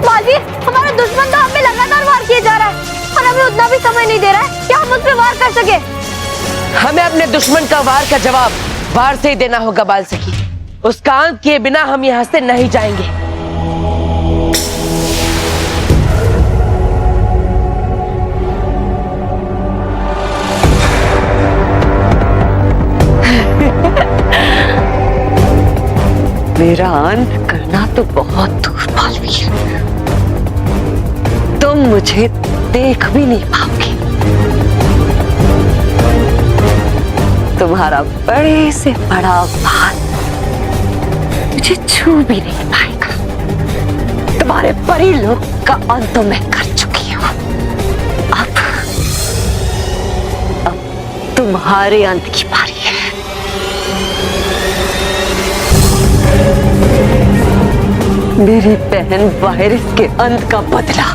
बालवीर, हमारा दुश्मन तो हम पे लगातार वार किए जा रहा है और हमें उतना भी समय नहीं दे रहा है कि हम उस पे वार कर सके। हमें अपने दुश्मन का वार का जवाब वार से ही देना होगा बालसखी। उसका अंत किए बिना हम यहाँ से नहीं जाएंगे। मेरा अंत करना तो बहुत दूर बालवीर, तुम मुझे देख भी नहीं पाओगे। तुम्हारा बड़े से बड़ा बाल मुझे छू भी नहीं पाएगा। तुम्हारे परिलोक का अंत तो मैं कर चुकी हूँ। अब तुम्हारे अंत की बारी है। मेरी बहन वायरस के अंत का बदला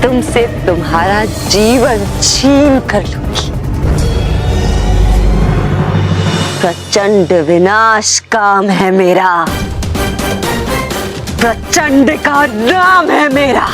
तुमसे तुम्हारा जीवन छीन कर लूंगी। प्रचंड विनाश काम है मेरा, प्रचंड का नाम है मेरा।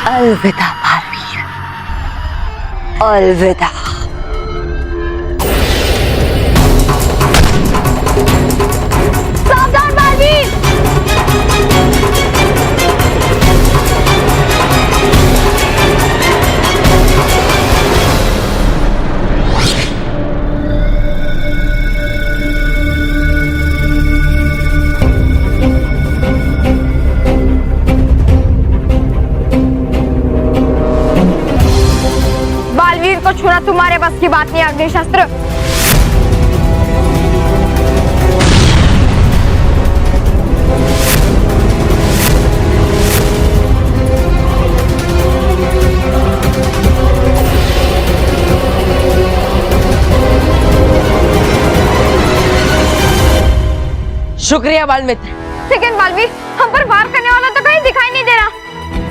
अलविदा बालवीर, अलविदा। सावधान बालवीर! बालवीर को छूना तुम्हारे बस की बात नहीं अग्निशस्त्र। शुक्रिया बालमित्र। लेकिन बालवीर, हम पर वार करने वाला तो कहीं दिखाई नहीं दे रहा,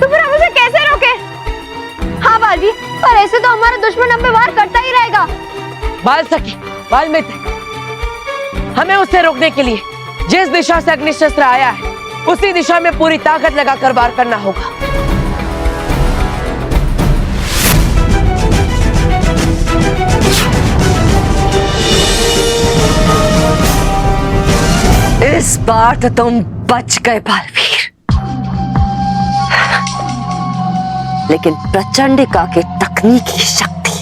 तो फिर हम उसे कैसे रोके? हाँ बालवीर, पर ऐसे तो हमारा दुश्मन हम पे वार करता ही रहेगा। बालसखी, बालमित्र, हमें उसे रोकने के लिए जिस दिशा से अग्निशस्त्र आया है उसी दिशा में पूरी ताकत लगाकर वार करना होगा। इस बार तो तुम बच गए बालवीर, लेकिन प्रचंडिका के तकनीकी शक्ति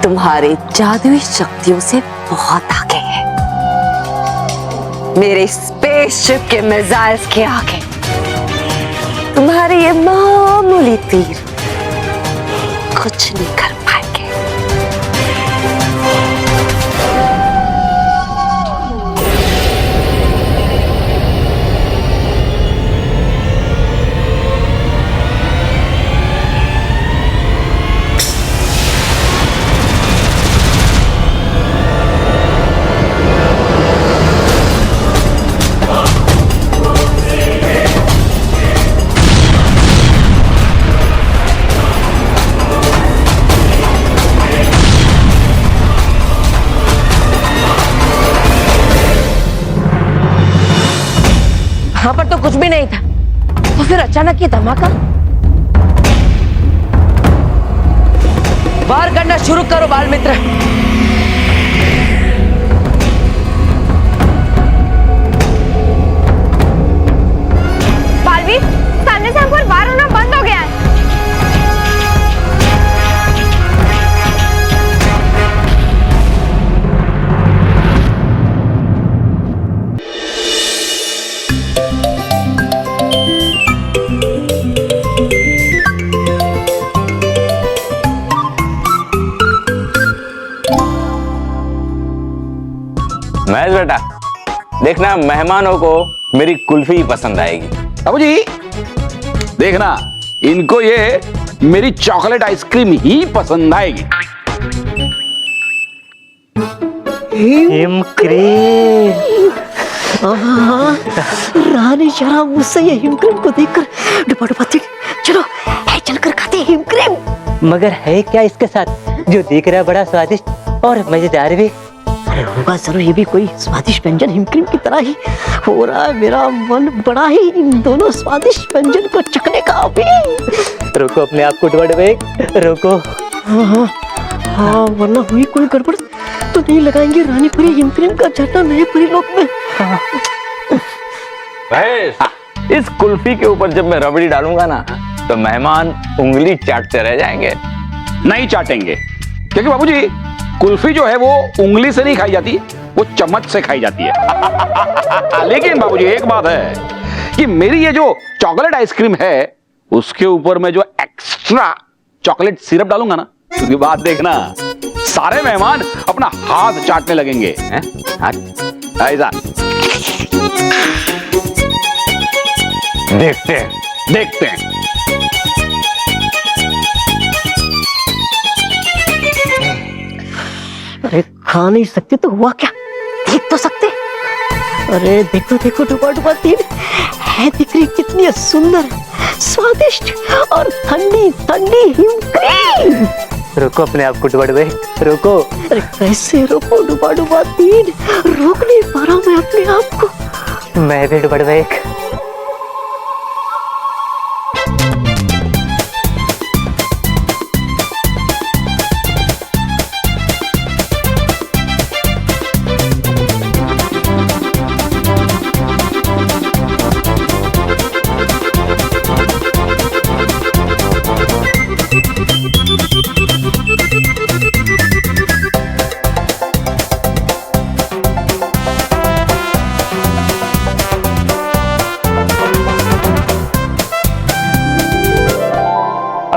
तुम्हारे जादुई शक्तियों से बहुत आगे है। मेरे स्पेसशिप के मिसाइल्स के आगे तुम्हारे ये मामूली तीर कुछ नहीं कर पाएंगे। कुछ भी नहीं था, तो फिर अचानक ये धमाका। वार करना शुरू करो बाल मित्र। बालवीर, सामने से हमको वार होना बंद हो गया है। महेश बेटा, देखना मेहमानों को मेरी कुल्फी पसंद आएगी। बाबूजी देखना, इनको ये मेरी चॉकलेट आइसक्रीम ही पसंद आएगी। रानी जरा मुझसे ये हिमक्रीम को देखकर डुबा डुबाती। चलो चलकर खाते हैं हिमक्रीम। मगर है क्या इसके साथ जो दिख रहा है बड़ा स्वादिष्ट और मजेदार भी? अरे होगा जरूर, ये भी कोई स्वादिष्ट व्यंजन हिमक्रीम की तरह ही हो रहा है। मेरा मन बड़ा ही इन दोनों स्वादिष्ट व्यंजन को चखने का अभी। रोको अपने आप को डुबा, रोको। हाँ, वरना हुई कोई गड़बड़ तो नहीं लगाएंगे रानी परी हिमक्रीम का झरना नए परी लोक में। इस कुल्फी के ऊपर जब मैं रबड़ी डालूंगा ना, तो मेहमान उंगली चाटते रह जाएंगे। नहीं चाटेंगे, क्योंकि बाबूजी कुल्फी जो है वो उंगली से नहीं खाई जाती, वो चम्मच से खाई जाती है। लेकिन बाबूजी एक बात है कि मेरी ये जो चॉकलेट आइसक्रीम है उसके ऊपर मैं जो एक्स्ट्रा चॉकलेट सिरप डालूंगा ना, उसकी बात देखना, सारे मेहमान अपना हाथ चाटने लगेंगे। ऐसा देखते हैं, देखते हैं। अरे खा नहीं सकते तो हुआ क्या, देख तो सकते। अरे देखो देखो डुबा डुबा तीर है, दिख रही कितनी सुंदर, स्वादिष्ट और ठंडी ठंडी हिमक्रीम। रोको अपने आप को डुबा डुबे, रोको। अरे कैसे रोको डुबा डुबा तीर, रोक नहीं पा रहा मैं अपने आप को। मैं भी डुबा डुबे।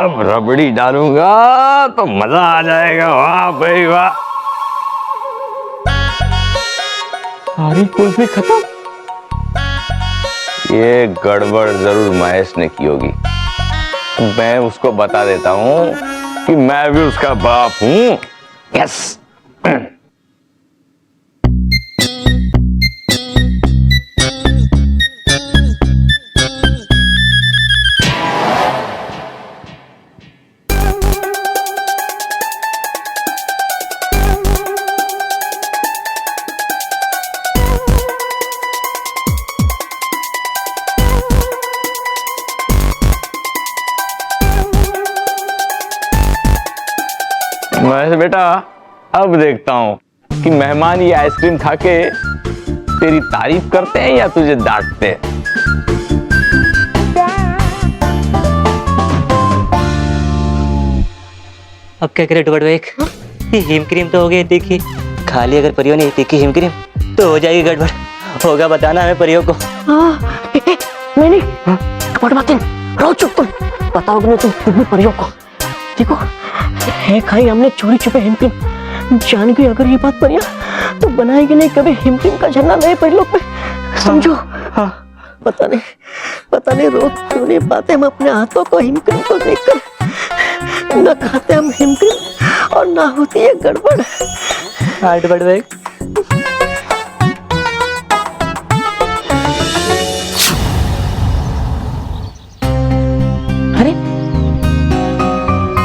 अब रबड़ी डालूंगा तो मजा आ जाएगा। वाह भाई वाह। सारी कुल्फी खत्म। ये गड़बड़ जरूर महेश ने की होगी। मैं उसको बता देता हूँ कि मैं भी उसका बाप हूँ। यस। महेश बेटा, अब देखता हूँ कि मेहमान ये आइसक्रीम खा के तेरी तारीफ करते हैं या तुझे डांटते हैं। अब क्या करे डुबड़ एक, ये हिमक्रीम तो हो गई तीखी, खा ली अगर परियों ने तीखी हिमक्रीम तो हो जाएगी गड़बड़। होगा बताना हमें परियों को। नहीं रहो चुप, तुम बताओगे नहीं तुम खुद भी परियों को। देखो है खाई हमने चोरी छुपे हिमक्रीम, जान गई अगर ये बात परिया तो बनाएगी नहीं कभी हिमक्रीम का झरना नए परिलोक में, समझो। हाँ पता नहीं रोक क्यों नहीं पाते हम अपने हाथों को हिमक्रीम को देखकर। न खाते हम हिमक्रीम और ना होती है गड़बड़। हार्ट बढ़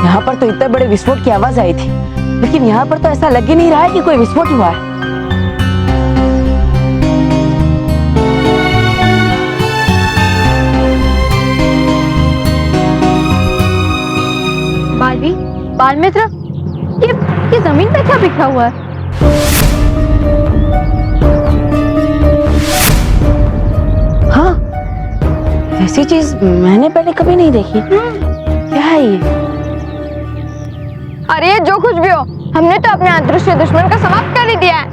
यहाँ पर तो इतने बड़े विस्फोट की आवाज आई थी, लेकिन यहाँ पर तो ऐसा लग ही नहीं रहा है कि कोई विस्फोट हुआ है। बालवी, बाल मित्र, ये जमीन पे क्या बिखरा हुआ है? हाँ, ऐसी चीज मैंने पहले कभी नहीं देखी। क्या है ये? अरे ये जो कुछ भी हो, हमने तो अपने अदृश्य दुश्मन को समाप्त कर ही दिया है।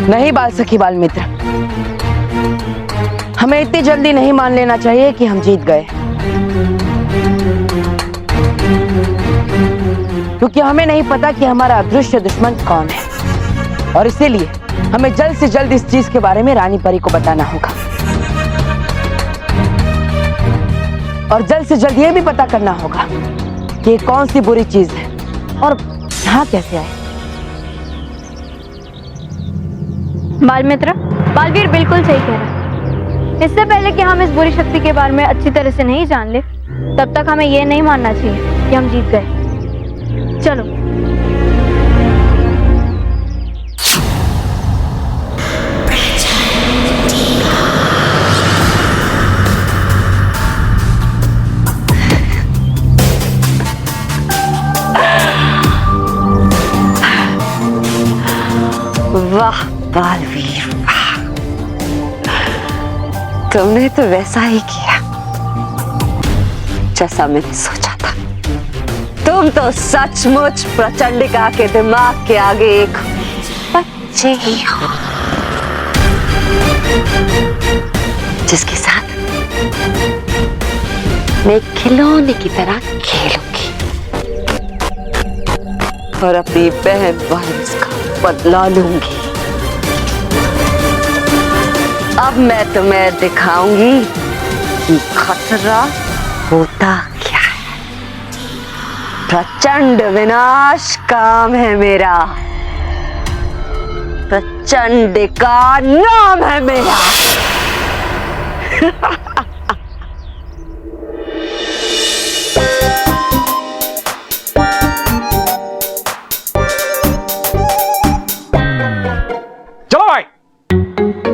नहीं बाल सखी बाल मित्र, हमें इतनी जल्दी नहीं मान लेना चाहिए कि हम जीत गए, क्योंकि हमें नहीं पता कि हमारा अदृश्य दुश्मन कौन है, और इसीलिए हमें जल्द से जल्द इस चीज के बारे में रानी परी को बताना होगा, और जल्द से जल्द ये भी पता करना होगा कि ये कौन सी बुरी चीज है और यहाँ कैसे आए। बाल मित्र, बालवीर बिल्कुल सही कह रहा है। इससे पहले कि हम इस बुरी शक्ति के बारे में अच्छी तरह से नहीं जान ले, तब तक हमें यह नहीं मानना चाहिए कि हम जीत गए। चलो। वाह बालवीर, वाह, तुमने तो वैसा ही किया जैसा मैंने सोचा था। तुम तो सचमुच प्रचंडिका के दिमाग के आगे एक बच्चे ही हो, जिसके साथ मैं खिलौने की तरह खेलूंगी और अपनी बहन वारिस का बदला लूंगी। अब मैं तुम्हें दिखाऊंगी कि खतरा होता क्या है। प्रचंड विनाश काम है मेरा, प्रचंडिका नाम है मेरा। चलो भाई,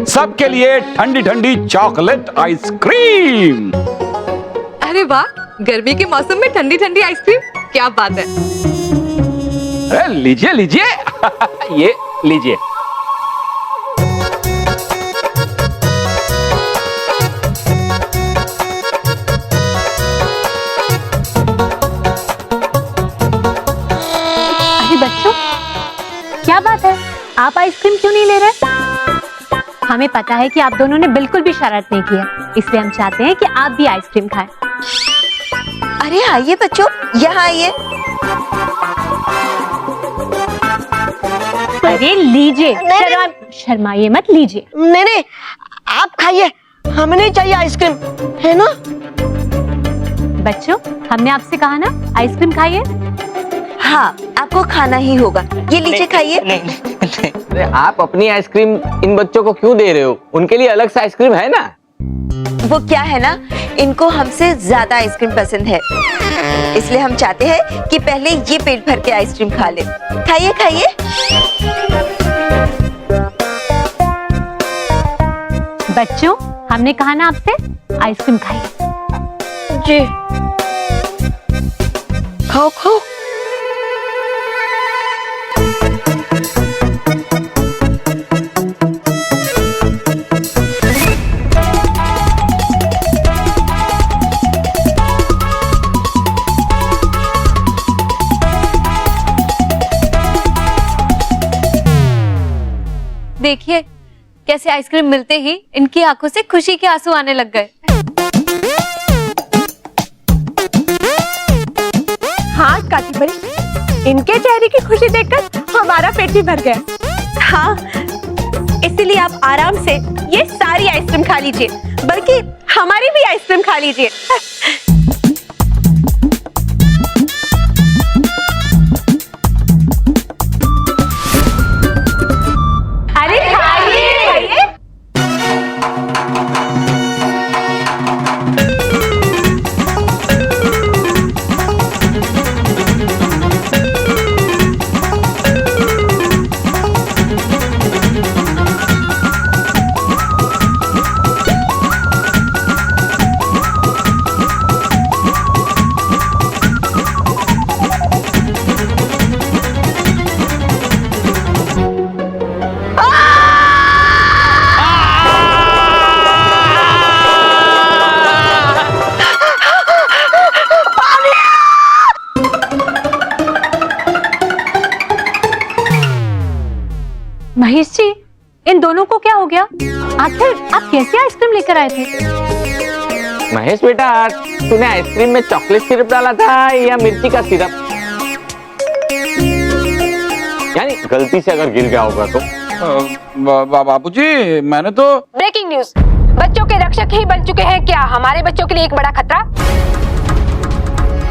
सबके लिए ठंडी ठंडी चॉकलेट आइसक्रीम। अरे वाह, गर्मी के मौसम में ठंडी ठंडी आइसक्रीम, क्या बात है। अरे लीजिए लीजिए ये लीजिए। अरे बच्चों, क्या बात है, आप आइसक्रीम क्यों नहीं ले रहे? हमें पता है कि आप दोनों ने बिल्कुल भी शरारत नहीं किया, इसलिए हम चाहते हैं कि आप भी आइसक्रीम खाएं। अरे आइए बच्चों, यहाँ आइए। अरे लीजिए, शर्माइए मत, लीजिए। नहीं नहीं, आप खाइए, हमें नहीं चाहिए आइसक्रीम, है ना? बच्चों, हमने आपसे कहा ना आइसक्रीम खाइए। हाँ, आपको खाना ही होगा, ये लीजिए खाइए। अरे आप अपनी आइसक्रीम इन बच्चों को क्यों दे रहे हो? उनके लिए अलग से आइसक्रीम है ना। वो क्या है ना, इनको हमसे ज्यादा आइसक्रीम पसंद है, इसलिए हम चाहते हैं कि पहले ये पेट भर के आइसक्रीम खा ले। खाइए खाइए। बच्चों, हमने कहा ना आपसे आइसक्रीम खाइए। जी, खाओ खाओ। देखिए कैसे आइसक्रीम मिलते ही इनकी आंखों से खुशी के आंसू आने लग गए। हाँ काकी परी, इनके चेहरे की खुशी देखकर हमारा पेट भी भर गया। हाँ, इसीलिए आप आराम से ये सारी आइसक्रीम खा लीजिए, बल्कि हमारी भी आइसक्रीम खा लीजिए। अरे खाइए खाइए। आखिर आप कैसे आइसक्रीम लेकर आए थे? महेश बेटा, तूने आइसक्रीम में चॉकलेट सिरप डाला था या मिर्ची का सिरप? यानी गलती से अगर गिर गया होगा तो? बाबूजी, मैंने तो ब्रेकिंग न्यूज, बच्चों के रक्षक ही बन चुके हैं क्या हमारे बच्चों के लिए एक बड़ा खतरा?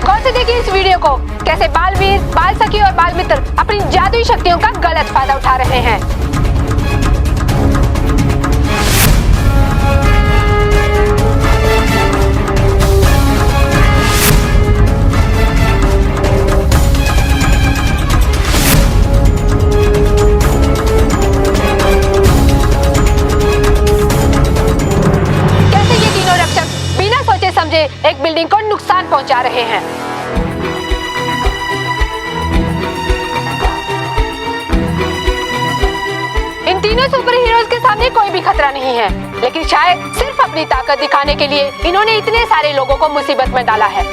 गौर से देखिए इस वीडियो को, कैसे बालवीर, बाल सखी और बाल मित्र अपनी जादुई शक्तियों का गलत फायदा उठा रहे हैं। एक बिल्डिंग को नुकसान पहुंचा रहे हैं। इन तीनों सुपर हीरोज के सामने कोई भी खतरा नहीं है, लेकिन शायद सिर्फ अपनी ताकत दिखाने के लिए इन्होंने इतने सारे लोगों को मुसीबत में डाला है।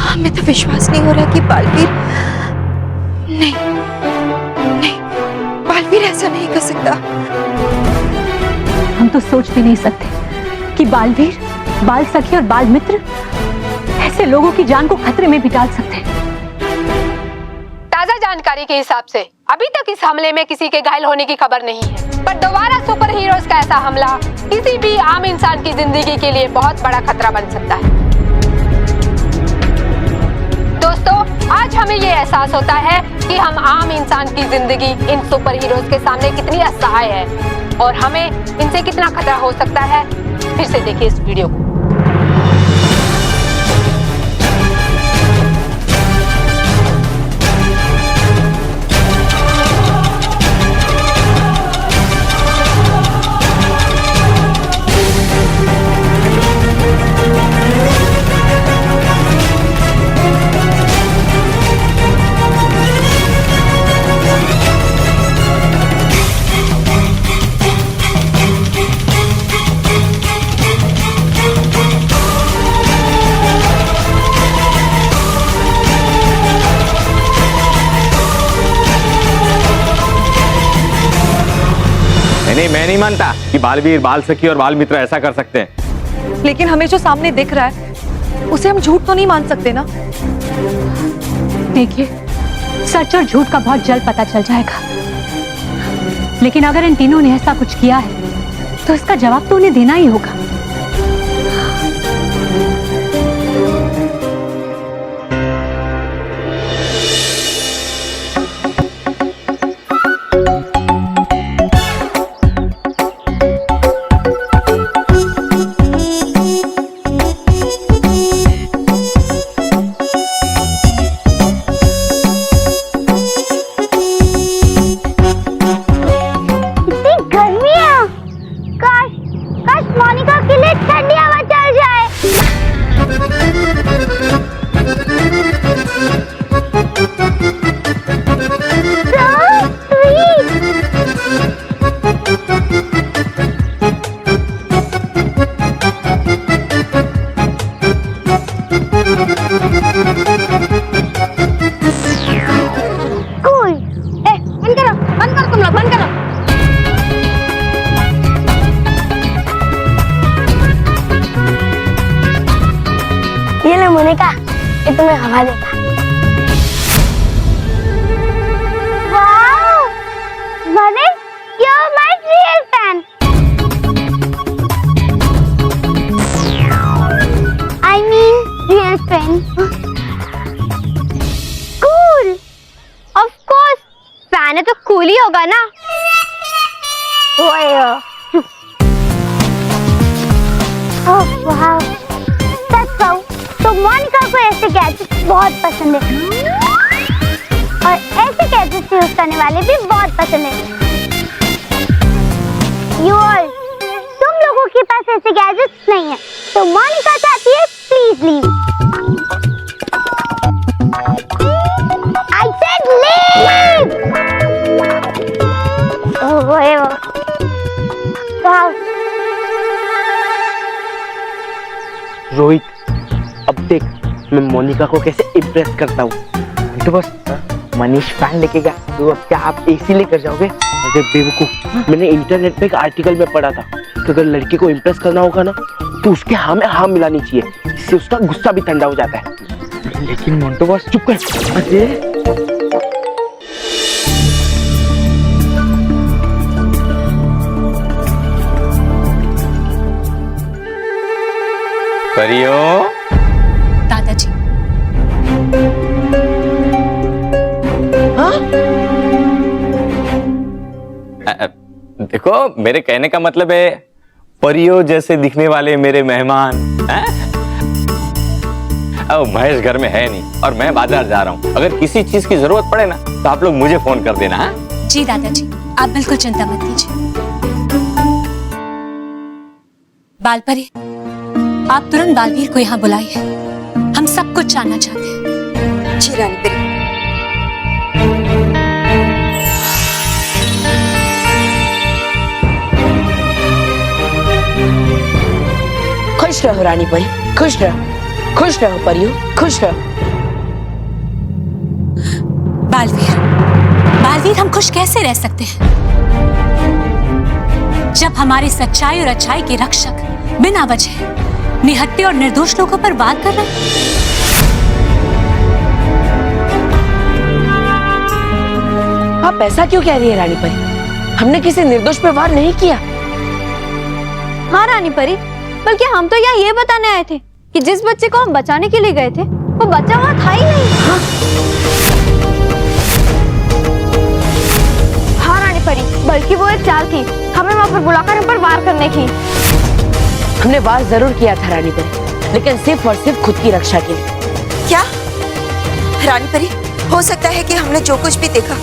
हमें तो विश्वास नहीं हो रहा कि बालवीर नहीं, बालवीर ऐसा नहीं कर सकता। हम तो सोच भी नहीं सकते कि बालवीर, बाल सखी और बाल मित्र ऐसे लोगों की जान को खतरे में भी डाल सकते हैं। ताजा जानकारी के हिसाब से अभी तक इस हमले में किसी के घायल होने की खबर नहीं है, पर दोबारा सुपर हीरोज का ऐसा हमला किसी भी आम इंसान की जिंदगी के लिए बहुत बड़ा खतरा बन सकता है। दोस्तों, आज हमें ये एहसास होता है कि हम आम इंसान की जिंदगी इन सुपर हीरोज के सामने कितनी असहाय है और हमें इनसे कितना खतरा हो सकता है। फिर से देखिए इस वीडियो को। नहीं, मैं नहीं मानता कि बालवीर, बाल सखी और बाल मित्र ऐसा कर सकते हैं। लेकिन हमें जो सामने दिख रहा है उसे हम झूठ तो नहीं मान सकते ना। देखिए, सच और झूठ का बहुत जल्द पता चल जाएगा, लेकिन अगर इन तीनों ने ऐसा कुछ किया है तो इसका जवाब तो उन्हें देना ही होगा। मोनिका, ये तुम्हें हवा देगा। Wow, Manish, you're my real fan. I mean, real friend. Cool. Of course, fan है तो cool ही होगा ना। Oh wow, that's so. तो मोनिका को ऐसे गैजेट्स बहुत पसंद है और ऐसे गैजेट्स यूज करने वाले भी बहुत पसंद है। You all, तुम लोगों के पास ऐसे गैजेट्स नहीं है, तो मोनिका चाहती है please leave. I said leave. Oh, whatever. Wow. Rohit, अब देख मैं मोनिका को कैसे इम्प्रेस करता हूँ। तो बस मनीष फैन लेके गया तो अब क्या आप एसी लेकर जाओगे? अरे बेवकूफ, मैंने इंटरनेट पे एक आर्टिकल में पढ़ा था कि अगर लड़के को इम्प्रेस करना होगा ना तो उसके हाँ में हाँ मिलानी चाहिए, इससे उसका गुस्सा भी ठंडा हो जाता है। लेकिन मोंटो बॉस चुप कर। अरे परियों, दादाजी। देखो, मेरे कहने का मतलब है परियों जैसे दिखने वाले मेरे मेहमान हैं? अब महेश घर में है नहीं और मैं बाजार जा रहा हूँ। अगर किसी चीज की जरूरत पड़े ना तो आप लोग मुझे फोन कर देना। हाँ जी दादाजी, आप बिल्कुल चिंता मत कीजिए। बालपरी, आप तुरंत बालवीर को यहाँ बुलाइए, हम सब कुछ जानना चाहते हैं। जी रानी परी। खुश रहो रानी परी, खुश रहो, खुश रहो परियों, खुश रहो। बालवीर, बालवीर, हम खुश कैसे रह सकते हैं जब हमारी सच्चाई और अच्छाई के रक्षक बिना वजह निहत्थे और निर्दोष लोगों पर वार कर रहे हैं? आप ऐसा क्यों कह रही है रानी परी? हमने किसी निर्दोष पे वार नहीं किया। हाँ रानी परी, बल्कि हम तो यहाँ ये बताने आए थे कि जिस बच्चे को हम बचाने के लिए गए थे वो बच्चा वहाँ था ही नहीं। हाँ रानी परी, बल्कि वो एक चाल थी हमें वहाँ पर बुलाकर हम पर वार करने की। हमने वार जरूर किया था रानी परी, लेकिन सिर्फ और सिर्फ खुद की रक्षा के लिए। क्या रानी परी, हो सकता है कि हमने जो कुछ भी देखा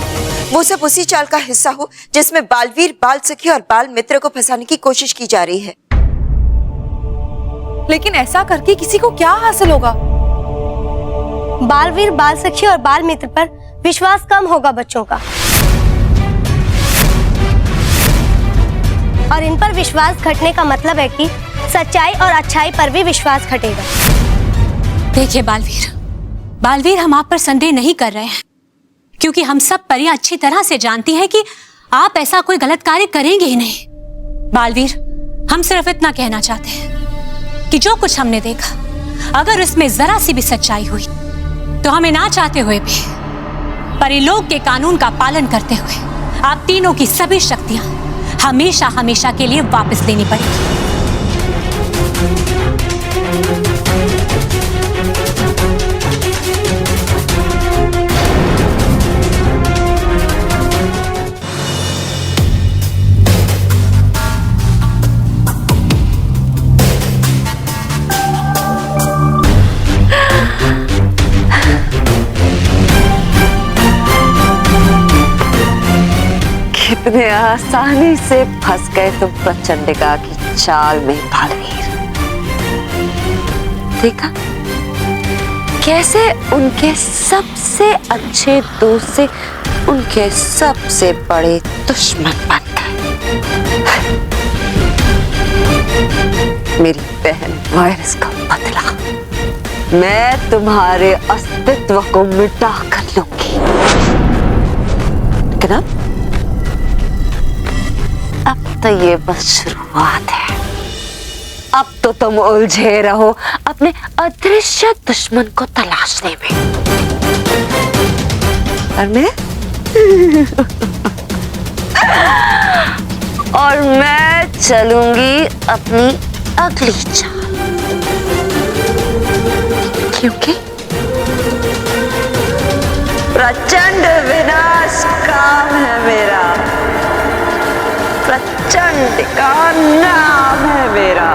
वो सब उसी चाल का हिस्सा हो जिसमें बालवीर, बाल सखी और बाल मित्र को फंसाने की कोशिश की जा रही है। लेकिन ऐसा करके किसी को क्या हासिल होगा? बालवीर, बाल सखी और बाल मित्र पर विश्वास कम होगा बच्चों का, और इन पर विश्वास घटने का मतलब है कि सच्चाई और अच्छाई पर भी विश्वास घटेगा। देखिए बालवीर, बालवीर, हम आप पर संदेह नहीं कर रहे हैं, क्योंकि हम सब परियां अच्छी तरह से जानती हैं कि आप ऐसा कोई गलत कार्य करेंगे ही नहीं। बालवीर, हम सिर्फ इतना कहना चाहते हैं कि जो कुछ हमने देखा, अगर उसमें जरा सी भी सच्चाई हुई तो हमें ना चाहते हुए भी परिलोक के कानून का पालन करते हुए आप तीनों की सभी शक्तियां हमेशा हमेशा के लिए वापस लेनी पड़ेगी। कितने आसानी से फंस गए तुम प्रचंडिका की चाल में बालवीर। देखा कैसे उनके सबसे अच्छे दोस्त से उनके सबसे बड़े दुश्मन बन गए। मेरी बहन वायरस का बदला मैं तुम्हारे अस्तित्व को मिटा कर लूंगी। लेकिन अब तो ये बस शुरुआत है। अब तो तुम उलझे रहो अपने अदृश्य दुश्मन को तलाशने में, और मैं और मैं चलूंगी अपनी अगली चाल, क्योंकि प्रचंड विनाश काम है मेरा, प्रचंड का नाम है मेरा।